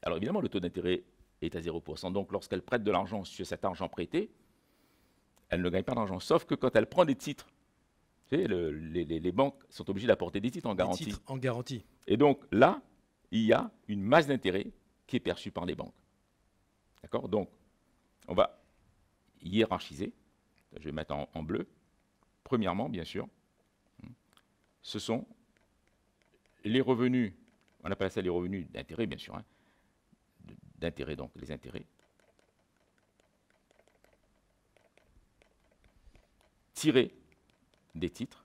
Speaker 2: alors évidemment, le taux d'intérêt est à 0%. Donc, lorsqu'elle prête de l'argent sur cet argent prêté, elle ne gagne pas d'argent. Sauf que quand elle prend des titres, vous savez, les banques sont obligées d'apporter des titres en garantie.
Speaker 1: Des titres en garantie.
Speaker 2: Et donc là, il y a une masse d'intérêt qui est perçue par les banques. D'accord ? Donc, on va hiérarchiser. Je vais mettre en bleu. Premièrement, bien sûr, ce sont les revenus, on appelle ça les revenus d'intérêt, bien sûr, d'intérêt, donc les intérêts, tirés des titres.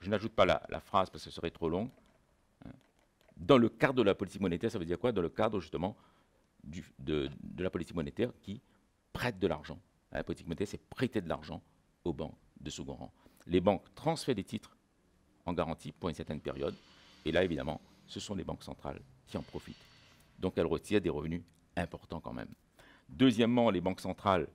Speaker 2: Je n'ajoute pas la phrase parce que ce serait trop long. Dans le cadre de la politique monétaire, ça veut dire quoi? Dans le cadre justement de la politique monétaire qui prête de l'argent. La politique monétaire, c'est prêter de l'argent aux banques de second rang. Les banques transfèrent des titres en garantie pour une certaine période. Et là, évidemment, ce sont les banques centrales qui en profitent. Donc, elles retirent des revenus importants quand même. Deuxièmement, les banques centrales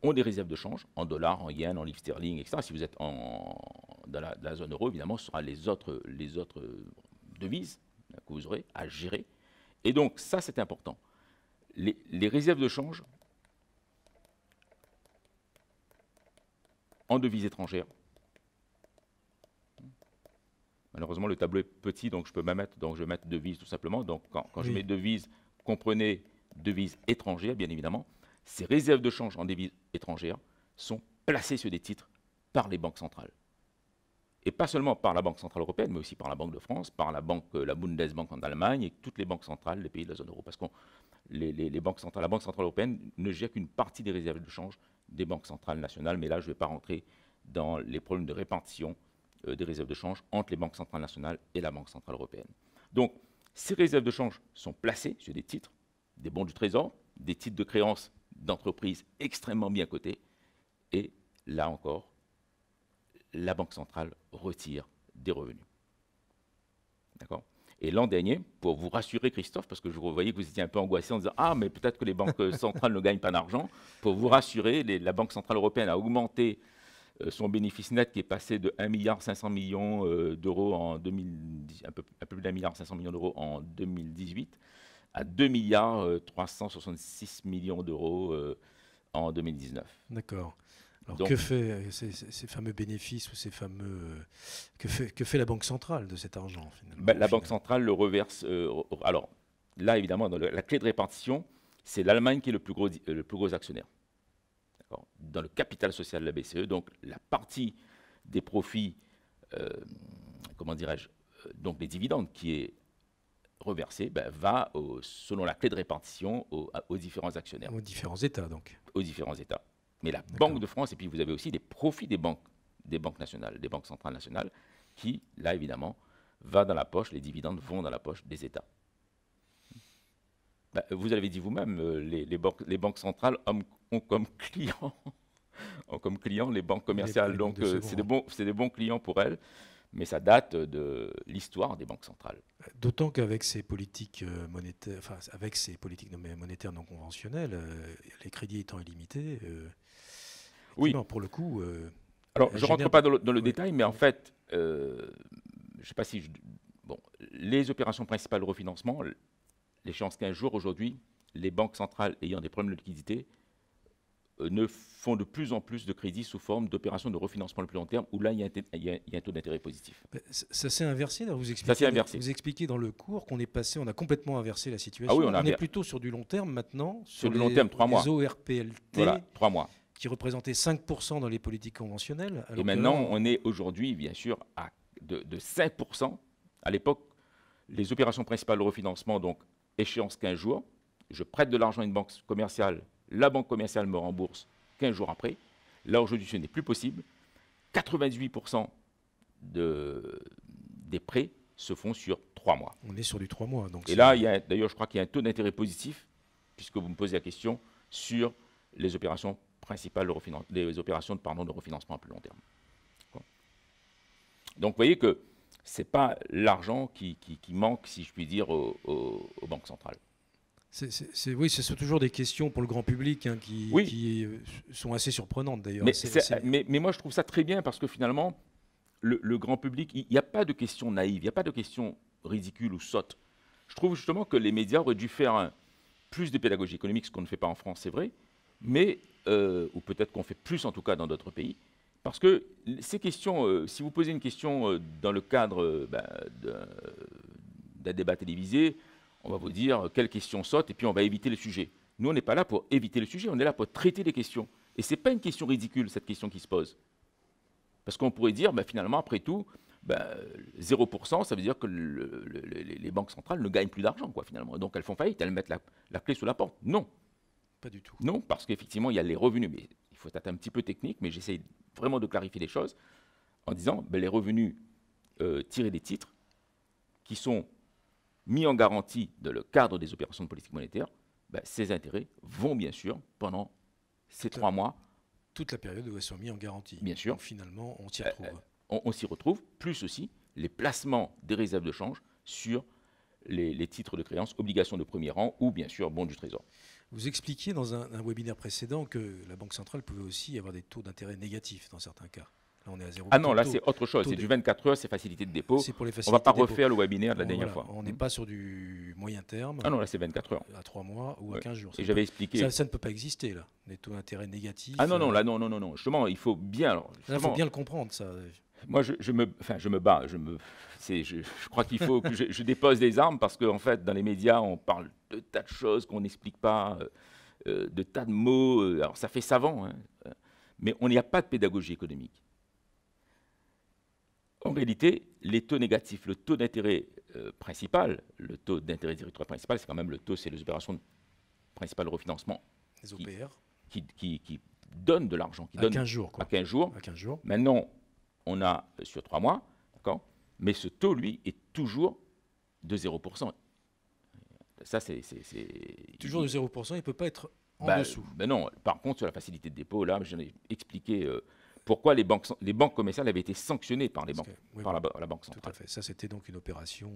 Speaker 2: ont des réserves de change en dollars, en yens, en livres sterling, etc. Si vous êtes dans la zone euro, évidemment, ce sera les autres devises que vous aurez à gérer. Et donc, ça, c'est important. Les réserves de change en devises étrangères. Malheureusement, le tableau est petit, donc je peux même mettre, donc je vais mettre devises tout simplement. Donc, quand je mets devises, comprenez devises étrangères, bien évidemment. Ces réserves de change en devises étrangères sont placées sur des titres par les banques centrales. Et pas seulement par la Banque centrale européenne, mais aussi par la Banque de France, par la Bundesbank en Allemagne et toutes les banques centrales des pays de la zone euro. Parce que la Banque centrale européenne ne gère qu'une partie des réserves de change des banques centrales nationales. Mais là, je ne vais pas rentrer dans les problèmes de répartition des réserves de change entre les banques centrales nationales et la Banque centrale européenne. Donc, ces réserves de change sont placées sur des titres, des bons du Trésor, des titres de créance d'entreprises extrêmement bien cotés. Et là encore, la Banque centrale retire des revenus. D'accord ? Et l'an dernier, pour vous rassurer, Christophe, parce que je voyais que vous étiez un peu angoissé en disant « Ah, mais peut-être que les banques centrales ne gagnent pas d'argent », pour vous rassurer, la Banque centrale européenne a augmenté son bénéfice net qui est passé de 1,5 milliard d'euros en 2010, un peu plus d'1,5 milliard d'euros en 2018 à 2,366 milliards d'euros en 2019.
Speaker 1: D'accord. Alors,
Speaker 2: donc,
Speaker 1: que fait ces fameux bénéfices ou ces fameux... que fait la Banque centrale de cet argent, finalement,
Speaker 2: la Banque centrale le reverse... alors, là, évidemment, dans la clé de répartition, c'est l'Allemagne qui est le plus gros actionnaire. Dans le capital social de la BCE, donc la partie des profits, comment dirais-je, donc les dividendes qui est reversée, va, selon la clé de répartition, aux différents actionnaires.
Speaker 1: Aux différents États, donc.
Speaker 2: Aux différents États. Mais la Banque de France, et puis vous avez aussi les profits des banques nationales, des banques centrales nationales, qui, là, évidemment, va dans la poche, les dividendes vont dans la poche des États. Vous l'avez dit vous-même, les banques centrales ont comme clients les banques commerciales. Donc, c'est des bons clients pour elles, mais ça date de l'histoire des banques centrales.
Speaker 1: D'autant qu'avec ces politiques monétaires, enfin, avec ces politiques monétaires non conventionnelles, les crédits étant illimités,
Speaker 2: oui.
Speaker 1: Pour le coup...
Speaker 2: alors, je ne rentre pas dans le détail, mais en fait, je ne sais pas si... Bon, les opérations principales de refinancement, l'échéance 15 jours, aujourd'hui, les banques centrales ayant des problèmes de liquidité ne font de plus en plus de crédits sous forme d'opérations de refinancement le plus long terme, où là, il y a un taux d'intérêt positif.
Speaker 1: Ça s'est inversé, là, vous expliquez dans le cours qu'on est passé, on a complètement inversé la situation.
Speaker 2: Ah oui,
Speaker 1: on est plutôt sur du long terme maintenant,
Speaker 2: sur du long terme, 3 mois.
Speaker 1: Les ORPLT,
Speaker 2: voilà, 3 mois.
Speaker 1: qui représentait 5% dans les politiques conventionnelles.
Speaker 2: Et maintenant, on est aujourd'hui, bien sûr, de 5%. À l'époque, les opérations principales de refinancement, donc échéance 15 jours, je prête de l'argent à une banque commerciale, la banque commerciale me rembourse 15 jours après. Là, aujourd'hui, ce n'est plus possible. 98% des prêts se font sur 3 mois.
Speaker 1: On est sur du 3 mois. Donc
Speaker 2: et là, d'ailleurs, je crois qu'il y a un taux d'intérêt positif, puisque vous me posez la question, sur les opérations principales de refinancement à plus long terme. Donc, vous voyez que ce n'est pas l'argent qui manque, si je puis dire, aux banques centrales.
Speaker 1: Oui, c'est toujours des questions pour le grand public hein, qui sont assez surprenantes d'ailleurs.
Speaker 2: Mais moi, je trouve ça très bien parce que finalement, le grand public, il n'y a pas de questions naïves, il n'y a pas de questions ridicules ou sottes. Je trouve justement que les médias auraient dû faire plus de pédagogie économique, ce qu'on ne fait pas en France, c'est vrai, mais, ou peut-être qu'on fait plus en tout cas dans d'autres pays. Parce que ces questions, si vous posez une question dans le cadre d'un débat télévisé, on va vous dire quelle question saute et puis on va éviter le sujet. Nous, on n'est pas là pour éviter le sujet, on est là pour traiter les questions. Et ce n'est pas une question ridicule, cette question qui se pose. Parce qu'on pourrait dire, finalement, après tout, 0%, ça veut dire que les banques centrales ne gagnent plus d'argent, quoi, finalement. Donc elles font faillite, elles mettent la clé sous la porte. Non.
Speaker 1: Pas du tout.
Speaker 2: Non, parce qu'effectivement, il y a les revenus. Mais il faut être un petit peu technique, mais j'essaie vraiment de clarifier les choses en disant les revenus tirés des titres qui sont mis en garantie dans le cadre des opérations de politique monétaire, ces intérêts vont bien sûr pendant ces 3 mois.
Speaker 1: Toute la période où elles sont mis en garantie.
Speaker 2: Bien sûr.
Speaker 1: Donc, finalement, on s'y retrouve.
Speaker 2: On s'y retrouve, plus aussi les placements des réserves de change sur les titres de créance, obligations de premier rang ou bien sûr bons du Trésor.
Speaker 1: Vous expliquiez dans un webinaire précédent que la Banque centrale pouvait aussi avoir des taux d'intérêt négatifs dans certains cas. Là, on est à 0%.
Speaker 2: Ah non, là, c'est autre chose. C'est du 24 heures, c'est facilité de dépôt.
Speaker 1: C'est pour les
Speaker 2: on ne va pas refaire le webinaire de la dernière fois.
Speaker 1: On n'est pas sur du moyen terme.
Speaker 2: Ah non, là, c'est 24 heures.
Speaker 1: À 3 mois ou à 15 jours.
Speaker 2: Et j'avais expliqué.
Speaker 1: Ça ne peut pas exister, là. Des taux d'intérêt négatifs.
Speaker 2: Ah non, non, là, non. Justement, il faut bien.
Speaker 1: Il faut bien le comprendre, ça.
Speaker 2: Moi, je me bats. Je crois qu'il faut que je dépose les armes parce qu'en fait, dans les médias, on parle de tas de choses qu'on n'explique pas, de tas de mots. Alors, ça fait savant, hein, mais il n'y a pas de pédagogie économique. En réalité, les taux négatifs, le taux d'intérêt principal, le taux d'intérêt directoire principal, c'est quand même le taux, c'est les opérations principales de refinancement.
Speaker 1: Les OPR.
Speaker 2: Qui donnent de l'argent.
Speaker 1: À 15 jours, quoi.
Speaker 2: À 15 jours.
Speaker 1: À 15 jours.
Speaker 2: Maintenant, on a sur 3 mois, d'accord, mais ce taux, lui, est toujours de 0%. Ça, c'est
Speaker 1: toujours de 0%, il ne peut pas être en dessous.
Speaker 2: Non, par contre, sur la facilité de dépôt, là, j'en ai expliqué pourquoi les banques commerciales avaient été sanctionnées par la Banque centrale.
Speaker 1: Tout à fait. Ça, c'était donc une opération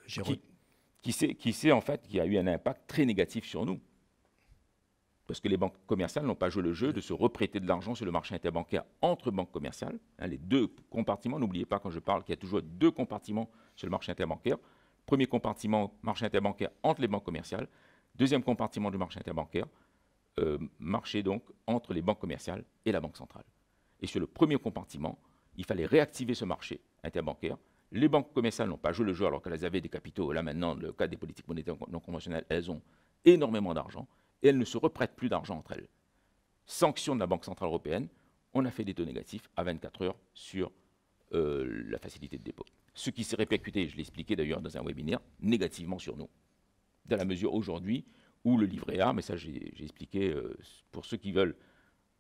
Speaker 2: qui a eu un impact très négatif sur nous. Parce que les banques commerciales n'ont pas joué le jeu de se reprêter de l'argent sur le marché interbancaire entre banques commerciales. Les deux compartiments, n'oubliez pas quand je parle qu'il y a toujours 2 compartiments sur le marché interbancaire. Premier compartiment, marché interbancaire entre les banques commerciales. Deuxième compartiment du marché interbancaire, marché donc entre les banques commerciales et la Banque centrale. Et sur le premier compartiment, il fallait réactiver ce marché interbancaire. Les banques commerciales n'ont pas joué le jeu alors qu'elles avaient des capitaux. Là maintenant, dans le cadre des politiques monétaires non conventionnelles, elles ont énormément d'argent et elles ne se reprêtent plus d'argent entre elles. Sanction de la Banque centrale européenne, on a fait des taux négatifs à 24 heures sur la facilité de dépôt. Ce qui s'est répercuté, je l'ai expliqué d'ailleurs dans un webinaire, négativement sur nous. Dans la mesure aujourd'hui où le livret A, mais ça j'ai expliqué pour ceux qui veulent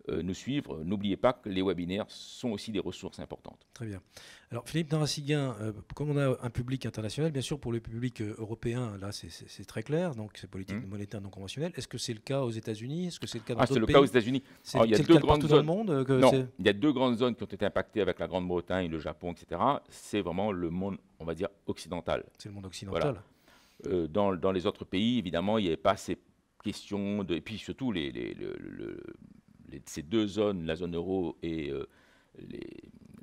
Speaker 2: nous suivre, n'oubliez pas que les webinaires sont aussi des ressources importantes.
Speaker 1: Très bien. Alors Philippe Narassiguin, comme on a un public international, bien sûr pour le public européen, là c'est très clair, donc c'est politique monétaire non conventionnelle. Est-ce que c'est le cas aux États-Unis? Est-ce que c'est le cas dans d'autres pays?
Speaker 2: C'est le cas aux États-Unis.
Speaker 1: C'est le cas partout dans le monde
Speaker 2: Non, il y a 2 grandes zones qui ont été impactées avec la Grande-Bretagne, le Japon, etc. C'est vraiment le monde, on va dire, occidental.
Speaker 1: C'est le monde occidental.
Speaker 2: Voilà. Dans les autres pays, évidemment, il n'y avait pas ces questions de... Et puis surtout, ces 2 zones, la zone euro et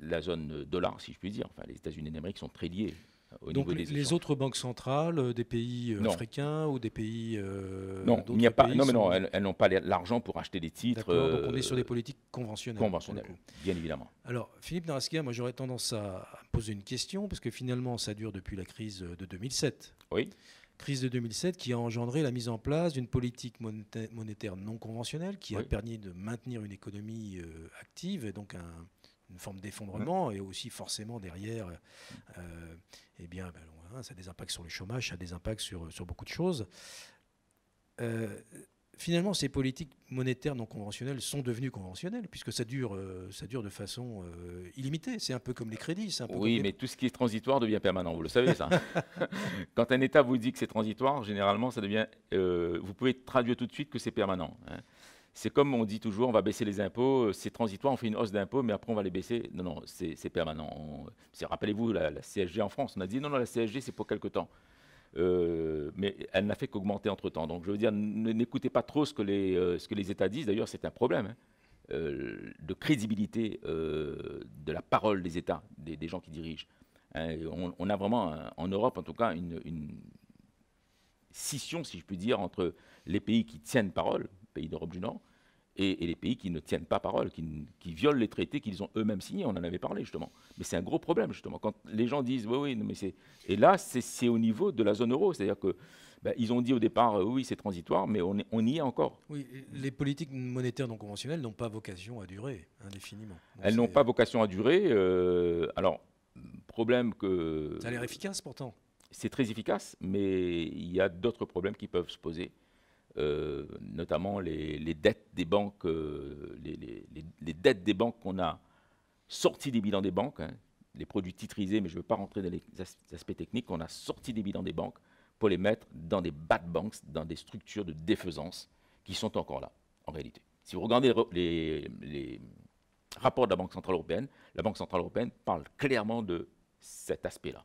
Speaker 2: la zone dollar, si je puis dire, enfin, les États-Unis d'Amérique sont très liés au
Speaker 1: donc
Speaker 2: niveau des
Speaker 1: les autres banques centrales des pays africains ou des pays
Speaker 2: non, il n'y a pas. Non, mais non, elles n'ont pas l'argent pour acheter des titres.
Speaker 1: Donc on est sur des politiques conventionnelles.
Speaker 2: Conventionnelles, bien évidemment.
Speaker 1: Alors Philippe Narassiguin, moi j'aurais tendance à poser une question parce que finalement ça dure depuis la crise de 2007.
Speaker 2: Oui.
Speaker 1: Crise de 2007 qui a engendré la mise en place d'une politique monétaire non conventionnelle qui a permis de maintenir une économie active et donc une forme d'effondrement et aussi forcément derrière, eh bien, ça a des impacts sur le chômage, ça a des impacts sur beaucoup de choses. Finalement, ces politiques monétaires non conventionnelles sont devenues conventionnelles, puisque ça dure de façon illimitée. C'est un peu comme les crédits.
Speaker 2: Oui, mais tout ce qui est transitoire devient permanent, vous le savez ça. Quand un État vous dit que c'est transitoire, généralement, ça devient. Vous pouvez traduire tout de suite que c'est permanent. Hein. C'est comme on dit toujours, on va baisser les impôts, c'est transitoire, on fait une hausse d'impôts, mais après on va les baisser. Non, non, c'est permanent. Rappelez-vous la CSG en France, on a dit non, non, la CSG c'est pour quelque temps. Mais elle n'a fait qu'augmenter entre-temps. Donc je veux dire, n'écoutez pas trop ce que les États disent. D'ailleurs, c'est un problème de crédibilité de la parole des États, des gens qui dirigent. Hein, on a vraiment, en Europe en tout cas, une scission, si je puis dire, entre les pays qui tiennent parole, pays d'Europe du Nord, et les pays qui ne tiennent pas parole, qui violent les traités qu'ils ont eux-mêmes signés. On en avait parlé, justement. Mais c'est un gros problème, justement. Quand les gens disent, oui, oui, non, mais c'est... Et là, c'est au niveau de la zone euro. C'est-à-dire que ils ont dit au départ, oui, c'est transitoire, mais on y est encore.
Speaker 1: Oui, les politiques monétaires non conventionnelles n'ont pas vocation à durer indéfiniment. Donc
Speaker 2: elles n'ont pas vocation à durer. Alors, problème que...
Speaker 1: Ça a l'air efficace, pourtant.
Speaker 2: C'est très efficace, mais il y a d'autres problèmes qui peuvent se poser. Notamment les dettes des banques, les dettes des banques qu'on a sorties des bilans des banques, hein, les produits titrisés, mais je ne veux pas rentrer dans les aspects techniques, qu'on a sortis des bilans des banques pour les mettre dans des bad banks, dans des structures de défaisance qui sont encore là, en réalité. Si vous regardez les rapports de la Banque Centrale Européenne parle clairement de cet aspect-là.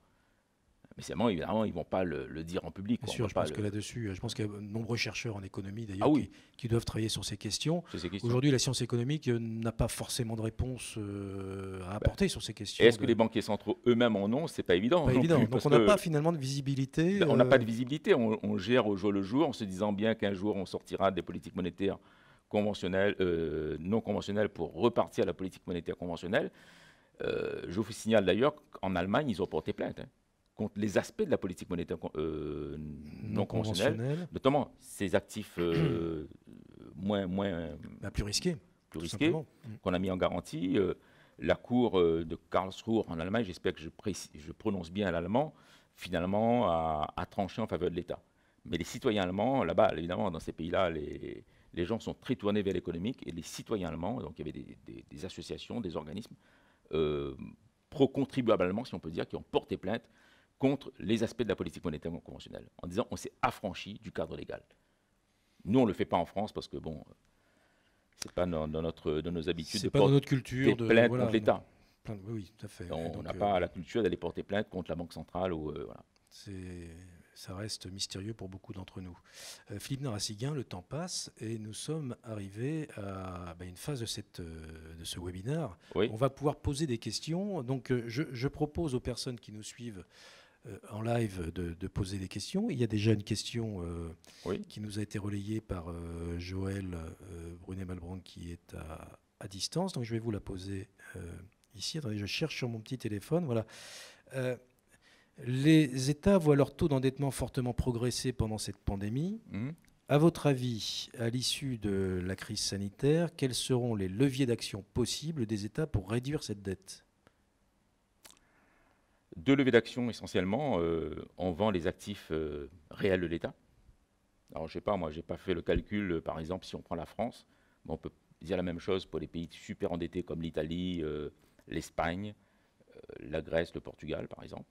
Speaker 2: Mais seulement, évidemment, ils ne vont pas le dire en public.
Speaker 1: Bien sûr, je pense que là-dessus, je pense qu'il y a de nombreux chercheurs en économie, d'ailleurs,
Speaker 2: ah oui.
Speaker 1: qui doivent travailler sur ces questions. Aujourd'hui, la science économique n'a pas forcément de réponse à apporter sur ces questions.
Speaker 2: Est-ce que les banquiers centraux eux-mêmes en ont? C'est pas évident.
Speaker 1: Pas évident. Donc on n'a pas finalement de visibilité.
Speaker 2: On n'a pas de visibilité. On gère au jour le jour, en se disant bien qu'un jour, on sortira des politiques monétaires conventionnelles, non conventionnelles pour repartir à la politique monétaire conventionnelle. Je vous signale d'ailleurs qu'en Allemagne, ils ont porté plainte. Hein, contre les aspects de la politique monétaire non conventionnelle, notamment ces actifs
Speaker 1: plus risqués,
Speaker 2: qu'on a mis en garantie. La cour de Karlsruhe en Allemagne, j'espère que je prononce bien l'allemand, finalement a tranché en faveur de l'État. Mais les citoyens allemands, là-bas, évidemment, dans ces pays-là, les gens sont très tournés vers l'économique, et les citoyens allemands, donc il y avait des associations, des organismes pro-contribuables allemands, si on peut dire, qui ont porté plainte contre les aspects de la politique monétaire non conventionnelle, en disant on s'est affranchi du cadre légal. Nous, on ne le fait pas en France parce que, bon, c'est pas dans nos habitudes.
Speaker 1: C'est pas dans notre culture
Speaker 2: de plainte contre l'État.
Speaker 1: Oui, tout à fait.
Speaker 2: On n'a pas la culture d'aller porter plainte contre la Banque centrale. Voilà.
Speaker 1: Ça reste mystérieux pour beaucoup d'entre nous. Philippe Narassiguin, le temps passe et nous sommes arrivés à une phase de ce webinaire.
Speaker 2: Oui.
Speaker 1: On va pouvoir poser des questions. Donc, je propose aux personnes qui nous suivent en live de poser des questions. Il y a déjà une question qui nous a été relayée par Joël Brunet-Malbrand qui est à distance. Donc je vais vous la poser ici. Attendez, je cherche sur mon petit téléphone. Voilà. Les États voient leur taux d'endettement fortement progresser pendant cette pandémie. À votre avis, à l'issue de la crise sanitaire, quels seront les leviers d'action possibles des États pour réduire cette dette ?
Speaker 2: Deux leviers d'action essentiellement. On vend les actifs réels de l'État. Alors, je ne sais pas, moi, je n'ai pas fait le calcul, par exemple, si on prend la France, on peut dire la même chose pour les pays super endettés comme l'Italie, l'Espagne, la Grèce, le Portugal, par exemple.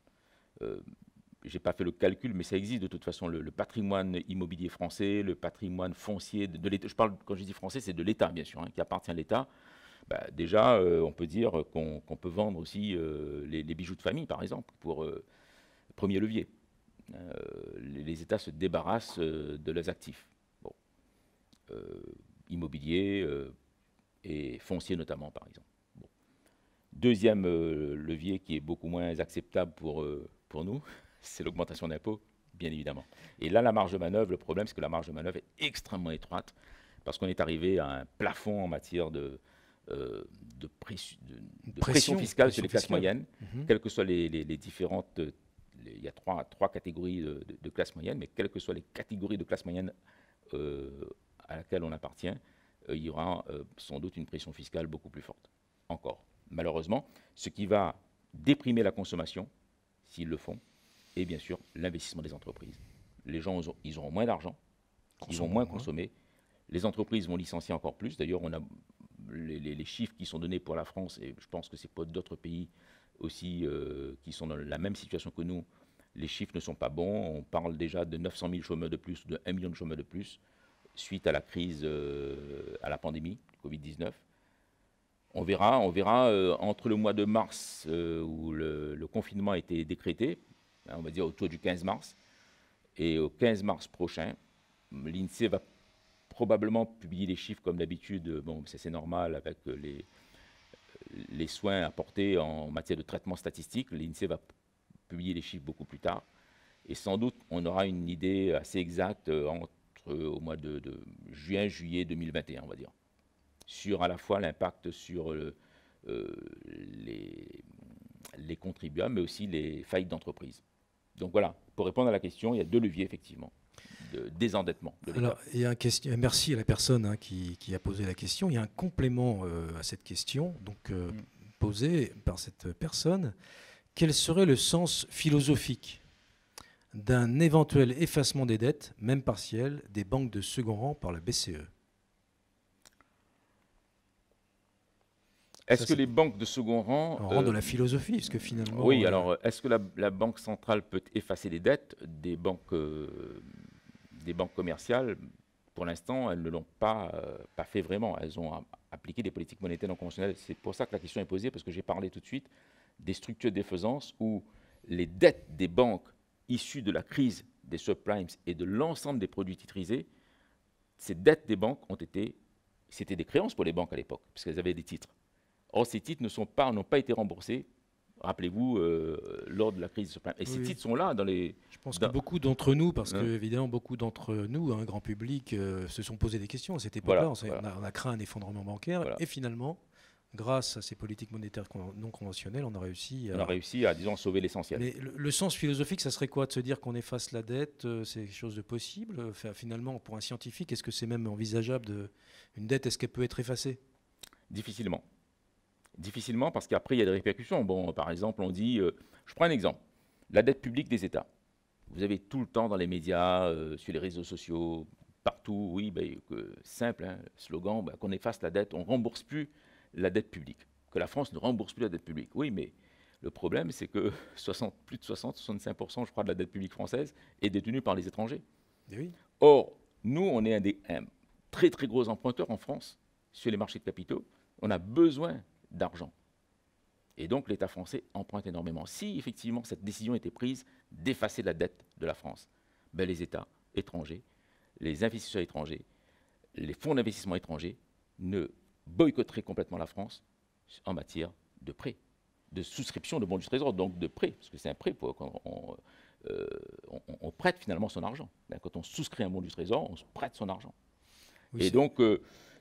Speaker 2: Je n'ai pas fait le calcul, mais ça existe de toute façon, le patrimoine immobilier français, le patrimoine foncier de l'État. Je parle, quand je dis français, c'est de l'État, bien sûr, hein, qui appartient à l'État. Déjà, on peut dire qu'on peut vendre aussi les bijoux de famille, par exemple, pour premier levier. Les États se débarrassent de leurs actifs, immobiliers et fonciers notamment, par exemple. Bon. Deuxième levier qui est beaucoup moins acceptable pour nous, c'est l'augmentation d'impôts, bien évidemment. Et là, la marge de manœuvre, le problème, c'est que la marge de manœuvre est extrêmement étroite, parce qu'on est arrivé à un plafond en matière de pression fiscale sur les classes moyennes, quelles que soient les différentes il y a trois catégories de classe moyenne, mais quelles que soient les catégories de classe moyenne à laquelle on appartient, il y aura sans doute une pression fiscale beaucoup plus forte, encore. Malheureusement, ce qui va déprimer la consommation, s'ils le font, et bien sûr l'investissement des entreprises. Les gens, ils auront moins d'argent, ils vont moins consommer, les entreprises vont licencier encore plus. D'ailleurs, on a les chiffres qui sont donnés pour la France, et je pense que c'est pas d'autres pays aussi qui sont dans la même situation que nous. Les chiffres ne sont pas bons. On parle déjà de 900 000 chômeurs de plus, de 1 million de chômeurs de plus, suite à la crise, à la pandémie, Covid-19. On verra entre le mois de mars, où le confinement a été décrété, hein, on va dire autour du 15 mars, et au 15 mars prochain, l'INSEE va probablement publier les chiffres comme d'habitude. Bon, c'est normal avec les soins apportés en matière de traitement statistique. L'INSEE va publier les chiffres beaucoup plus tard. Et sans doute, on aura une idée assez exacte au mois de juin, juillet 2021, on va dire, sur à la fois l'impact sur les contribuables, mais aussi les faillites d'entreprise. Donc voilà, pour répondre à la question, il y a 2 leviers, effectivement, de désendettement de l'État.
Speaker 1: Alors, il y a merci à la personne qui a posé la question. Il y a un complément à cette question, donc posée par cette personne. Quel serait le sens philosophique d'un éventuel effacement des dettes, même partielles, des banques de second rang par la BCE?
Speaker 2: Est-ce que les banques de second rang...
Speaker 1: On rentre dans la philosophie, parce que finalement...
Speaker 2: Oui, alors, est-ce que la Banque centrale peut effacer les dettes des banques commerciales? Pour l'instant, elles ne l'ont pas fait vraiment. Elles ont appliqué des politiques monétaires non conventionnelles. C'est pour ça que la question est posée, parce que j'ai parlé tout de suite des structures de défaisance où les dettes des banques issues de la crise des subprimes et de l'ensemble des produits titrisés, ces dettes des banques c'était des créances pour les banques à l'époque, parce qu'elles avaient des titres. Or, ces titres n'ont pas été remboursés, rappelez-vous, lors de la crise des subprimes. Et ces titres sont là dans les...
Speaker 1: Je pense que beaucoup d'entre nous, parce que évidemment beaucoup d'entre nous, un grand public, se sont posé des questions à cette époque-là. On a craint un effondrement bancaire, et finalement, grâce à ces politiques monétaires non conventionnelles, on a réussi
Speaker 2: à, disons, sauver l'essentiel.
Speaker 1: Mais le sens philosophique, ça serait quoi? De se dire qu'on efface la dette, c'est quelque chose de possible? Enfin, finalement, pour un scientifique, est-ce que c'est même envisageable une dette, est-ce qu'elle peut être effacée?
Speaker 2: Difficilement. Difficilement, parce qu'après, il y a des répercussions. Bon, par exemple, on dit, je prends un exemple, la dette publique des États. Vous avez tout le temps dans les médias, sur les réseaux sociaux, partout, oui, simple, hein, slogan, qu'on efface la dette, on ne rembourse plus la dette publique, que la France ne rembourse plus la dette publique. Oui, mais le problème, c'est que plus de 60-65%, je crois, de la dette publique française est détenue par les étrangers.
Speaker 1: Et oui.
Speaker 2: Or, nous, on est un très, très gros emprunteur en France sur les marchés de capitaux. On a besoin d'argent. Et donc, l'État français emprunte énormément. Si, effectivement, cette décision était prise d'effacer la dette de la France, les États étrangers, les investisseurs étrangers, les fonds d'investissement étrangers ne boycotteraient complètement la France en matière de prêts, de souscription de bons du Trésor, donc de prêts, parce que c'est un prêt, on prête finalement son argent. Quand on souscrit un bon du Trésor, on se prête son argent. Oui, et donc,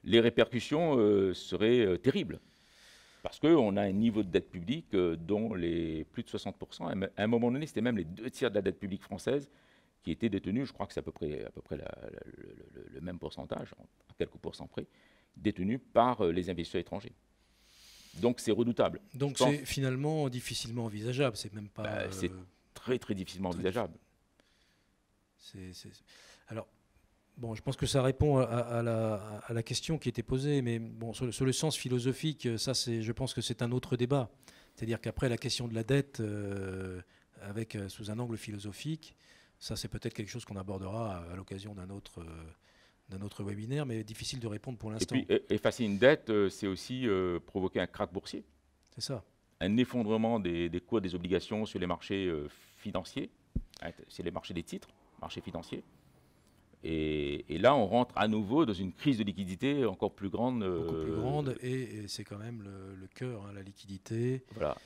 Speaker 2: les répercussions seraient terribles. Parce qu'on a un niveau de dette publique dont les plus de 60%, à un moment donné, c'était même les 2 tiers de la dette publique française qui étaient détenus, je crois que c'est à peu près le même pourcentage, à quelques pourcents près, détenus par les investisseurs étrangers. Donc c'est redoutable.
Speaker 1: Donc c'est finalement difficilement envisageable, c'est même pas...
Speaker 2: c'est très très difficilement envisageable.
Speaker 1: Alors, bon, je pense que ça répond à la question qui était posée, mais bon, sur le sens philosophique, ça, je pense que c'est un autre débat. C'est-à-dire qu'après, la question de la dette, sous un angle philosophique, ça, c'est peut-être quelque chose qu'on abordera à l'occasion d'un autre webinaire, mais difficile de répondre pour l'instant.
Speaker 2: Et puis, effacer une dette, c'est aussi provoquer un krach boursier.
Speaker 1: C'est ça.
Speaker 2: Un effondrement des cours des obligations sur les marchés financiers, c'est les marchés des titres, marchés financiers. Et là, on rentre à nouveau dans une crise de liquidité encore plus grande.
Speaker 1: Beaucoup plus grande, et c'est quand même le cœur, hein, la liquidité.
Speaker 2: Voilà.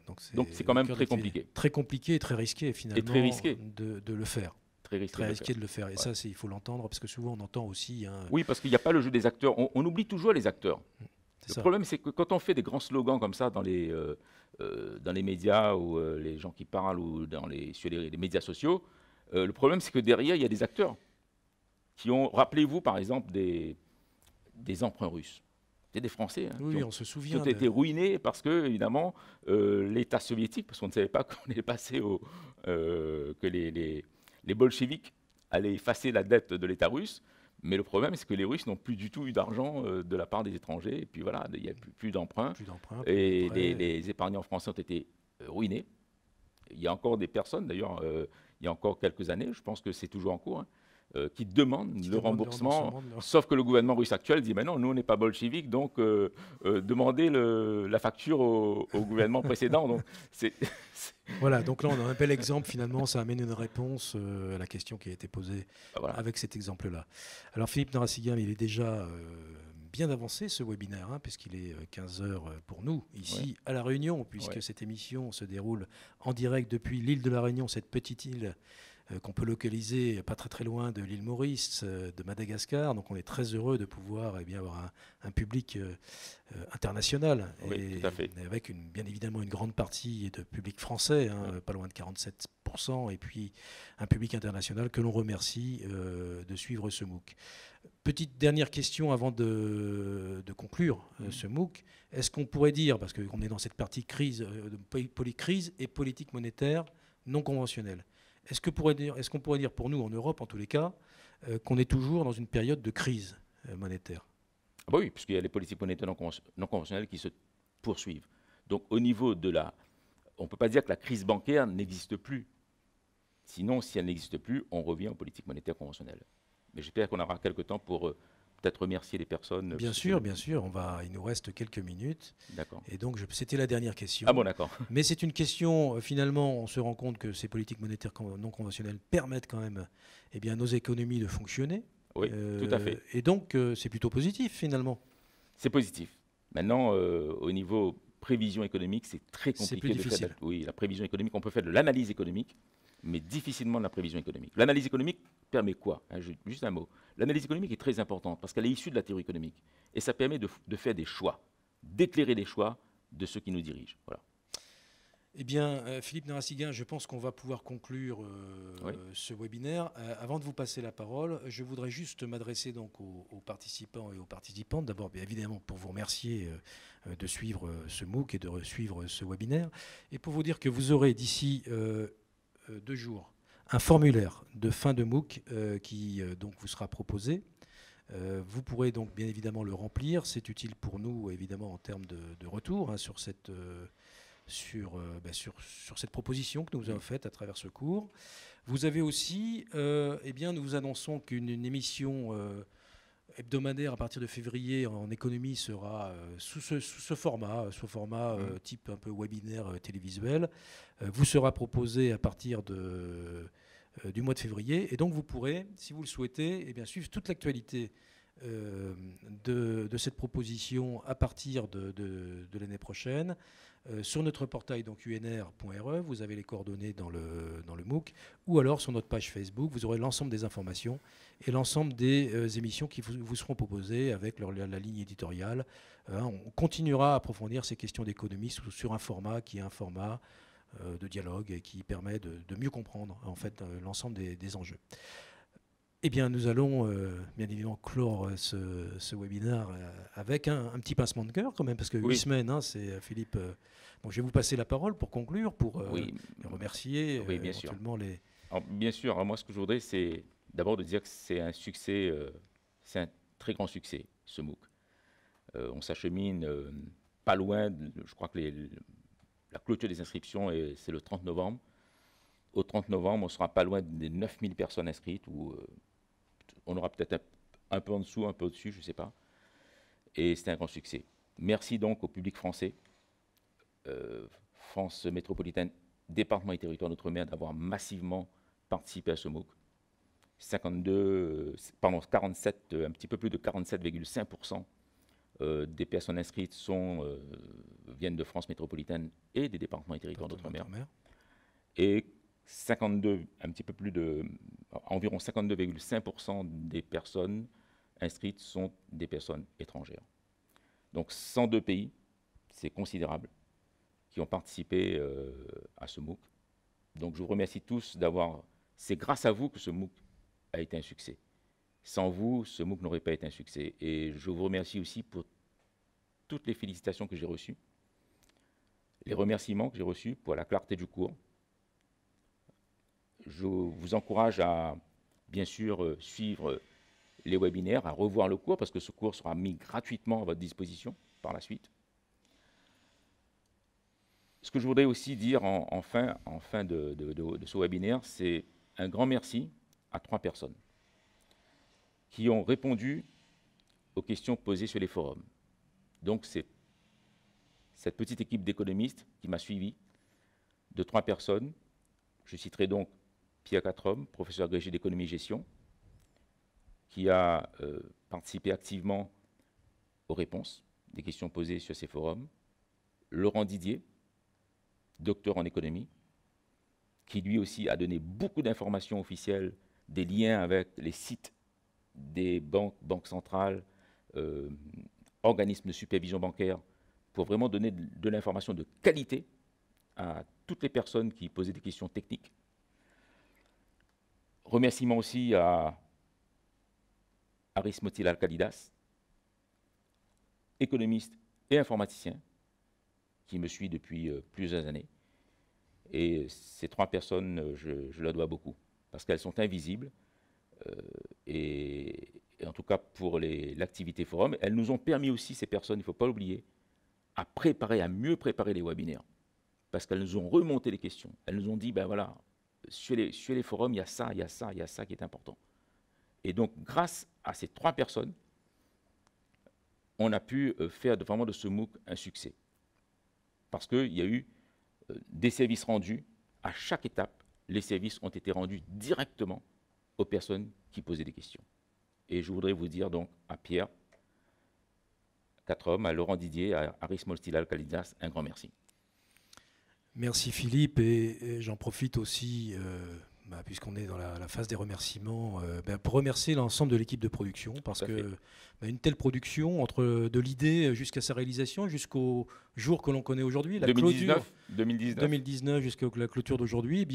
Speaker 2: Donc c'est quand même très compliqué.
Speaker 1: Très compliqué et très risqué, finalement,
Speaker 2: et très risqué.
Speaker 1: De le faire.
Speaker 2: Très risqué
Speaker 1: de le faire. Et ça, il faut l'entendre, parce que souvent, on entend aussi...
Speaker 2: Oui, parce qu'il n'y a pas le jeu des acteurs. On oublie toujours les acteurs. Le problème, c'est que quand on fait des grands slogans comme ça dans les médias ou les gens qui parlent ou sur les médias sociaux, le problème, c'est que derrière, il y a des acteurs qui ont, rappelez-vous par exemple, des emprunts russes. C'est des Français
Speaker 1: Oui, on se
Speaker 2: qui
Speaker 1: souvient.
Speaker 2: ont été ruinés parce que, évidemment, l'État soviétique, parce qu'on ne savait pas qu'on est passé que les bolcheviks allaient effacer la dette de l'État russe. Mais le problème, c'est que les Russes n'ont plus du tout eu d'argent de la part des étrangers. Et puis voilà, il n'y a plus d'emprunts. Et les épargnants français ont été ruinés. Il y a encore des personnes, d'ailleurs, il y a encore quelques années, je pense que c'est toujours en cours, qui demandent le remboursement, sauf que le gouvernement russe actuel dit « mais non, nous on n'est pas bolchevique, donc demandez la facture au gouvernement précédent ». Donc,
Speaker 1: voilà, donc là on a un bel exemple, finalement, ça amène une réponse à la question qui a été posée avec cet exemple-là. Alors Philippe Narassiguin, il est déjà bien avancé ce webinaire, puisqu'il est 15 h pour nous, ici à La Réunion, puisque cette émission se déroule en direct depuis l'île de La Réunion, cette petite île qu'on peut localiser pas très très loin de l'île Maurice, de Madagascar. Donc on est très heureux de pouvoir avoir un public international,
Speaker 2: tout à fait.
Speaker 1: avec bien évidemment une grande partie de public français, pas loin de 47%, et puis un public international que l'on remercie de suivre ce MOOC. Petite dernière question avant de conclure ce MOOC. Est-ce qu'on pourrait dire, parce qu'on est dans cette partie crise, crise et politique monétaire non conventionnelle, est-ce qu'on pourrait dire pour nous, en Europe en tous les cas, qu'on est toujours dans une période de crise monétaire?
Speaker 2: Ah bah oui, puisqu'il y a les politiques monétaires non conventionnelles qui se poursuivent. Donc au niveau de on ne peut pas dire que la crise bancaire n'existe plus. Sinon, si elle n'existe plus, on revient aux politiques monétaires conventionnelles. Mais j'espère qu'on aura quelques temps pour peut-être remercier les personnes.
Speaker 1: Bien sûr, bien sûr. Il nous reste quelques minutes.
Speaker 2: D'accord.
Speaker 1: Et donc, c'était la dernière question.
Speaker 2: Ah bon, d'accord.
Speaker 1: Mais c'est une question, finalement, on se rend compte que ces politiques monétaires non conventionnelles permettent quand même nos économies de fonctionner.
Speaker 2: Oui, tout à fait.
Speaker 1: Et donc, c'est plutôt positif, finalement.
Speaker 2: C'est positif. Maintenant, au niveau prévision économique, c'est très compliqué.
Speaker 1: C'est plus difficile.
Speaker 2: Oui, la prévision économique, on peut faire de l'analyse économique, mais difficilement de la prévision économique. L'analyse économique permet quoi? Juste un mot. L'analyse économique est très importante parce qu'elle est issue de la théorie économique. Et ça permet de faire des choix, d'éclairer les choix de ceux qui nous dirigent. Voilà.
Speaker 1: Eh bien, Philippe Narassiguin, je pense qu'on va pouvoir conclure ce webinaire. Avant de vous passer la parole, je voudrais juste m'adresser donc aux participants et aux participantes. D'abord, bien évidemment, pour vous remercier de suivre ce MOOC et de suivre ce webinaire. Et pour vous dire que vous aurez d'ici 2 jours un formulaire de fin de MOOC qui donc vous sera proposé. Vous pourrez donc bien évidemment le remplir. C'est utile pour nous, évidemment, en termes de retour sur cette... sur cette proposition que nous avons faite à travers ce cours. Vous avez aussi, nous vous annonçons qu'une émission hebdomadaire à partir de février en économie sera sous ce format, type un peu webinaire télévisuel, vous sera proposé à partir du mois de février. Et donc vous pourrez, si vous le souhaitez, suivre toute l'actualité de cette proposition à partir de l'année prochaine. Sur notre portail, donc unr.re, vous avez les coordonnées dans le MOOC, ou alors sur notre page Facebook, vous aurez l'ensemble des informations et l'ensemble des émissions qui vous seront proposées avec la ligne éditoriale. On continuera à approfondir ces questions d'économie sur un format qui est un format de dialogue et qui permet de mieux comprendre en fait l'ensemble des enjeux. Eh bien, nous allons bien évidemment clore ce webinaire avec un petit pincement de cœur quand même, parce que 8 semaines, c'est Philippe. Bon, je vais vous passer la parole pour conclure, pour remercier éventuellement les...
Speaker 2: Alors, bien sûr, alors moi ce que je voudrais, c'est d'abord de dire que c'est un succès, c'est un très grand succès, ce MOOC. On s'achemine pas loin, je crois que la clôture des inscriptions, c'est le 30 novembre. Au 30 novembre, on sera pas loin des 9000 personnes inscrites, ou on aura peut-être un peu en dessous, un peu au-dessus, je ne sais pas. Et c'est un grand succès. Merci donc au public français, France métropolitaine, département et territoire d'outre-mer, d'avoir massivement participé à ce MOOC. 47, un petit peu plus de 47,5% des personnes inscrites viennent de France métropolitaine et des départements et territoires d'outre-mer. Et environ 52,5% des personnes inscrites sont des personnes étrangères. Donc 102 pays, c'est considérable, qui ont participé à ce MOOC. Donc je vous remercie tous d'avoir... C'est grâce à vous que ce MOOC a été un succès. Sans vous, ce MOOC n'aurait pas été un succès. Et je vous remercie aussi pour toutes les félicitations que j'ai reçues, les remerciements que j'ai reçus pour la clarté du cours. Je vous encourage à, bien sûr, suivre les webinaires, à revoir le cours, parce que ce cours sera mis gratuitement à votre disposition par la suite. Ce que je voudrais aussi dire en fin de ce webinaire, c'est un grand merci à 3 personnes qui ont répondu aux questions posées sur les forums. Donc, c'est cette petite équipe d'économistes qui m'a suivi, de 3 personnes. Je citerai donc Pierre Quatrom, professeur agrégé d'économie-gestion, qui a participé activement aux réponses des questions posées sur ces forums. Laurent Didier, docteur en économie, qui lui aussi a donné beaucoup d'informations officielles, des liens avec les sites des banques centrales, organismes de supervision bancaire, pour vraiment donner de l'information de qualité à toutes les personnes qui posaient des questions techniques. Remerciements aussi à Aris Motilal-Kalidas, économiste et informaticien, qui me suit depuis plusieurs années. Et ces 3 personnes, je leur dois beaucoup, parce qu'elles sont invisibles. Et en tout cas, pour l'activité forum, elles nous ont permis aussi, ces personnes, il ne faut pas l'oublier, à mieux préparer les webinaires. Parce qu'elles nous ont remonté les questions. Elles nous ont dit, ben voilà, sur les forums, il y a ça, il y a ça, il y a ça qui est important. Et donc, grâce à ces 3 personnes, on a pu faire vraiment de ce MOOC un succès. Parce qu'il y a eu des services rendus. À chaque étape, les services ont été rendus directement aux personnes qui posaient des questions. Et je voudrais vous dire donc à Pierre Quatrom, à Laurent Didier, à Aris Motilal-Kalidas, un grand merci.
Speaker 1: Merci Philippe, et j'en profite aussi, puisqu'on est dans la phase des remerciements, pour remercier l'ensemble de l'équipe de production, parce que une telle production, entre de l'idée jusqu'à sa réalisation, jusqu'au jour que l'on connaît aujourd'hui, la 2019 jusqu'à la clôture d'aujourd'hui,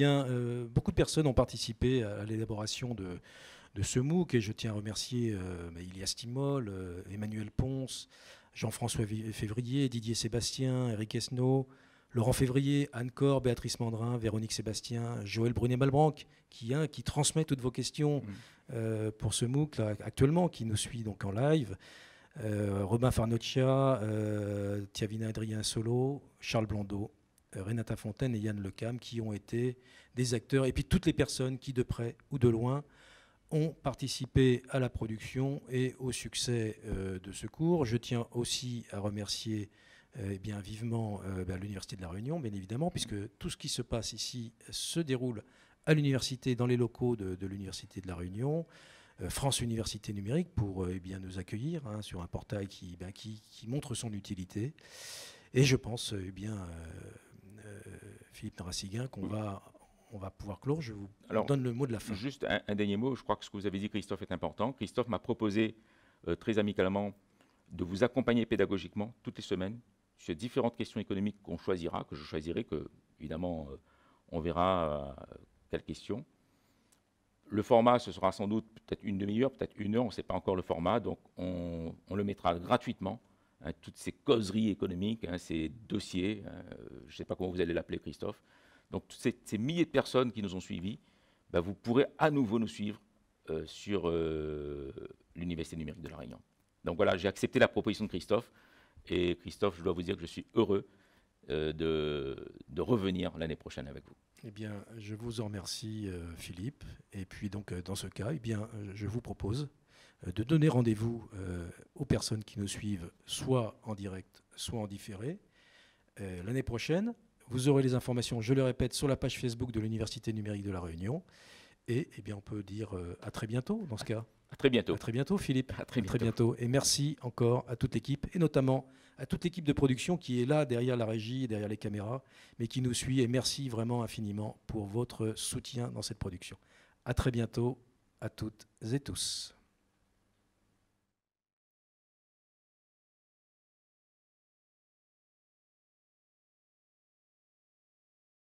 Speaker 1: beaucoup de personnes ont participé à l'élaboration de ce MOOC, et je tiens à remercier Ilias Timol, Emmanuel Ponce, Jean-François Février, Didier Sébastien, Eric Esnault, Laurent Février, Anne Cor, Béatrice Mandrin, Véronique Sébastien, Joël Brunet-Malbranc, qui transmet toutes vos questions pour ce MOOC là, actuellement, qui nous suit donc en live. Robin Farnocchia, Tiavina Adrien Solo, Charles Blondeau, Renata Fontaine et Yann Lecam, qui ont été des acteurs, et puis toutes les personnes qui, de près ou de loin, ont participé à la production et au succès de ce cours. Je tiens aussi à remercier vivement l'Université de La Réunion, bien évidemment, puisque tout ce qui se passe ici se déroule à l'université, dans les locaux de l'Université de La Réunion. France Université Numérique pour nous accueillir sur un portail qui montre son utilité. Et je pense, Philippe Narassiguin, qu'on va pouvoir clore. Je vous donne le mot de la fin.
Speaker 2: Juste un dernier mot. Je crois que ce que vous avez dit, Christophe, est important. Christophe m'a proposé très amicalement de vous accompagner pédagogiquement toutes les semaines sur différentes questions économiques qu'on choisira, que je choisirai, que évidemment on verra quelles questions. Le format, ce sera sans doute peut-être une demi-heure, peut-être 1 heure, on ne sait pas encore le format, donc on le mettra gratuitement. Toutes ces causeries économiques, ces dossiers, je ne sais pas comment vous allez l'appeler, Christophe. Donc toutes ces milliers de personnes qui nous ont suivis, vous pourrez à nouveau nous suivre sur l'Université numérique de La Réunion. Donc voilà, j'ai accepté la proposition de Christophe. Et Christophe, je dois vous dire que je suis heureux de revenir l'année prochaine avec vous.
Speaker 1: Eh bien, je vous en remercie, Philippe. Et puis, donc, dans ce cas, je vous propose de donner rendez-vous aux personnes qui nous suivent, soit en direct, soit en différé. L'année prochaine, vous aurez les informations, je le répète, sur la page Facebook de l'Université numérique de La Réunion. Et on peut dire à très bientôt, dans ce cas.
Speaker 2: À très bientôt.
Speaker 1: À très bientôt, Philippe.
Speaker 2: À très bientôt.
Speaker 1: Et merci encore à toute l'équipe, et notamment à toute l'équipe de production qui est là derrière la régie, derrière les caméras, mais qui nous suit. Et merci vraiment infiniment pour votre soutien dans cette production. À très bientôt, à toutes et tous.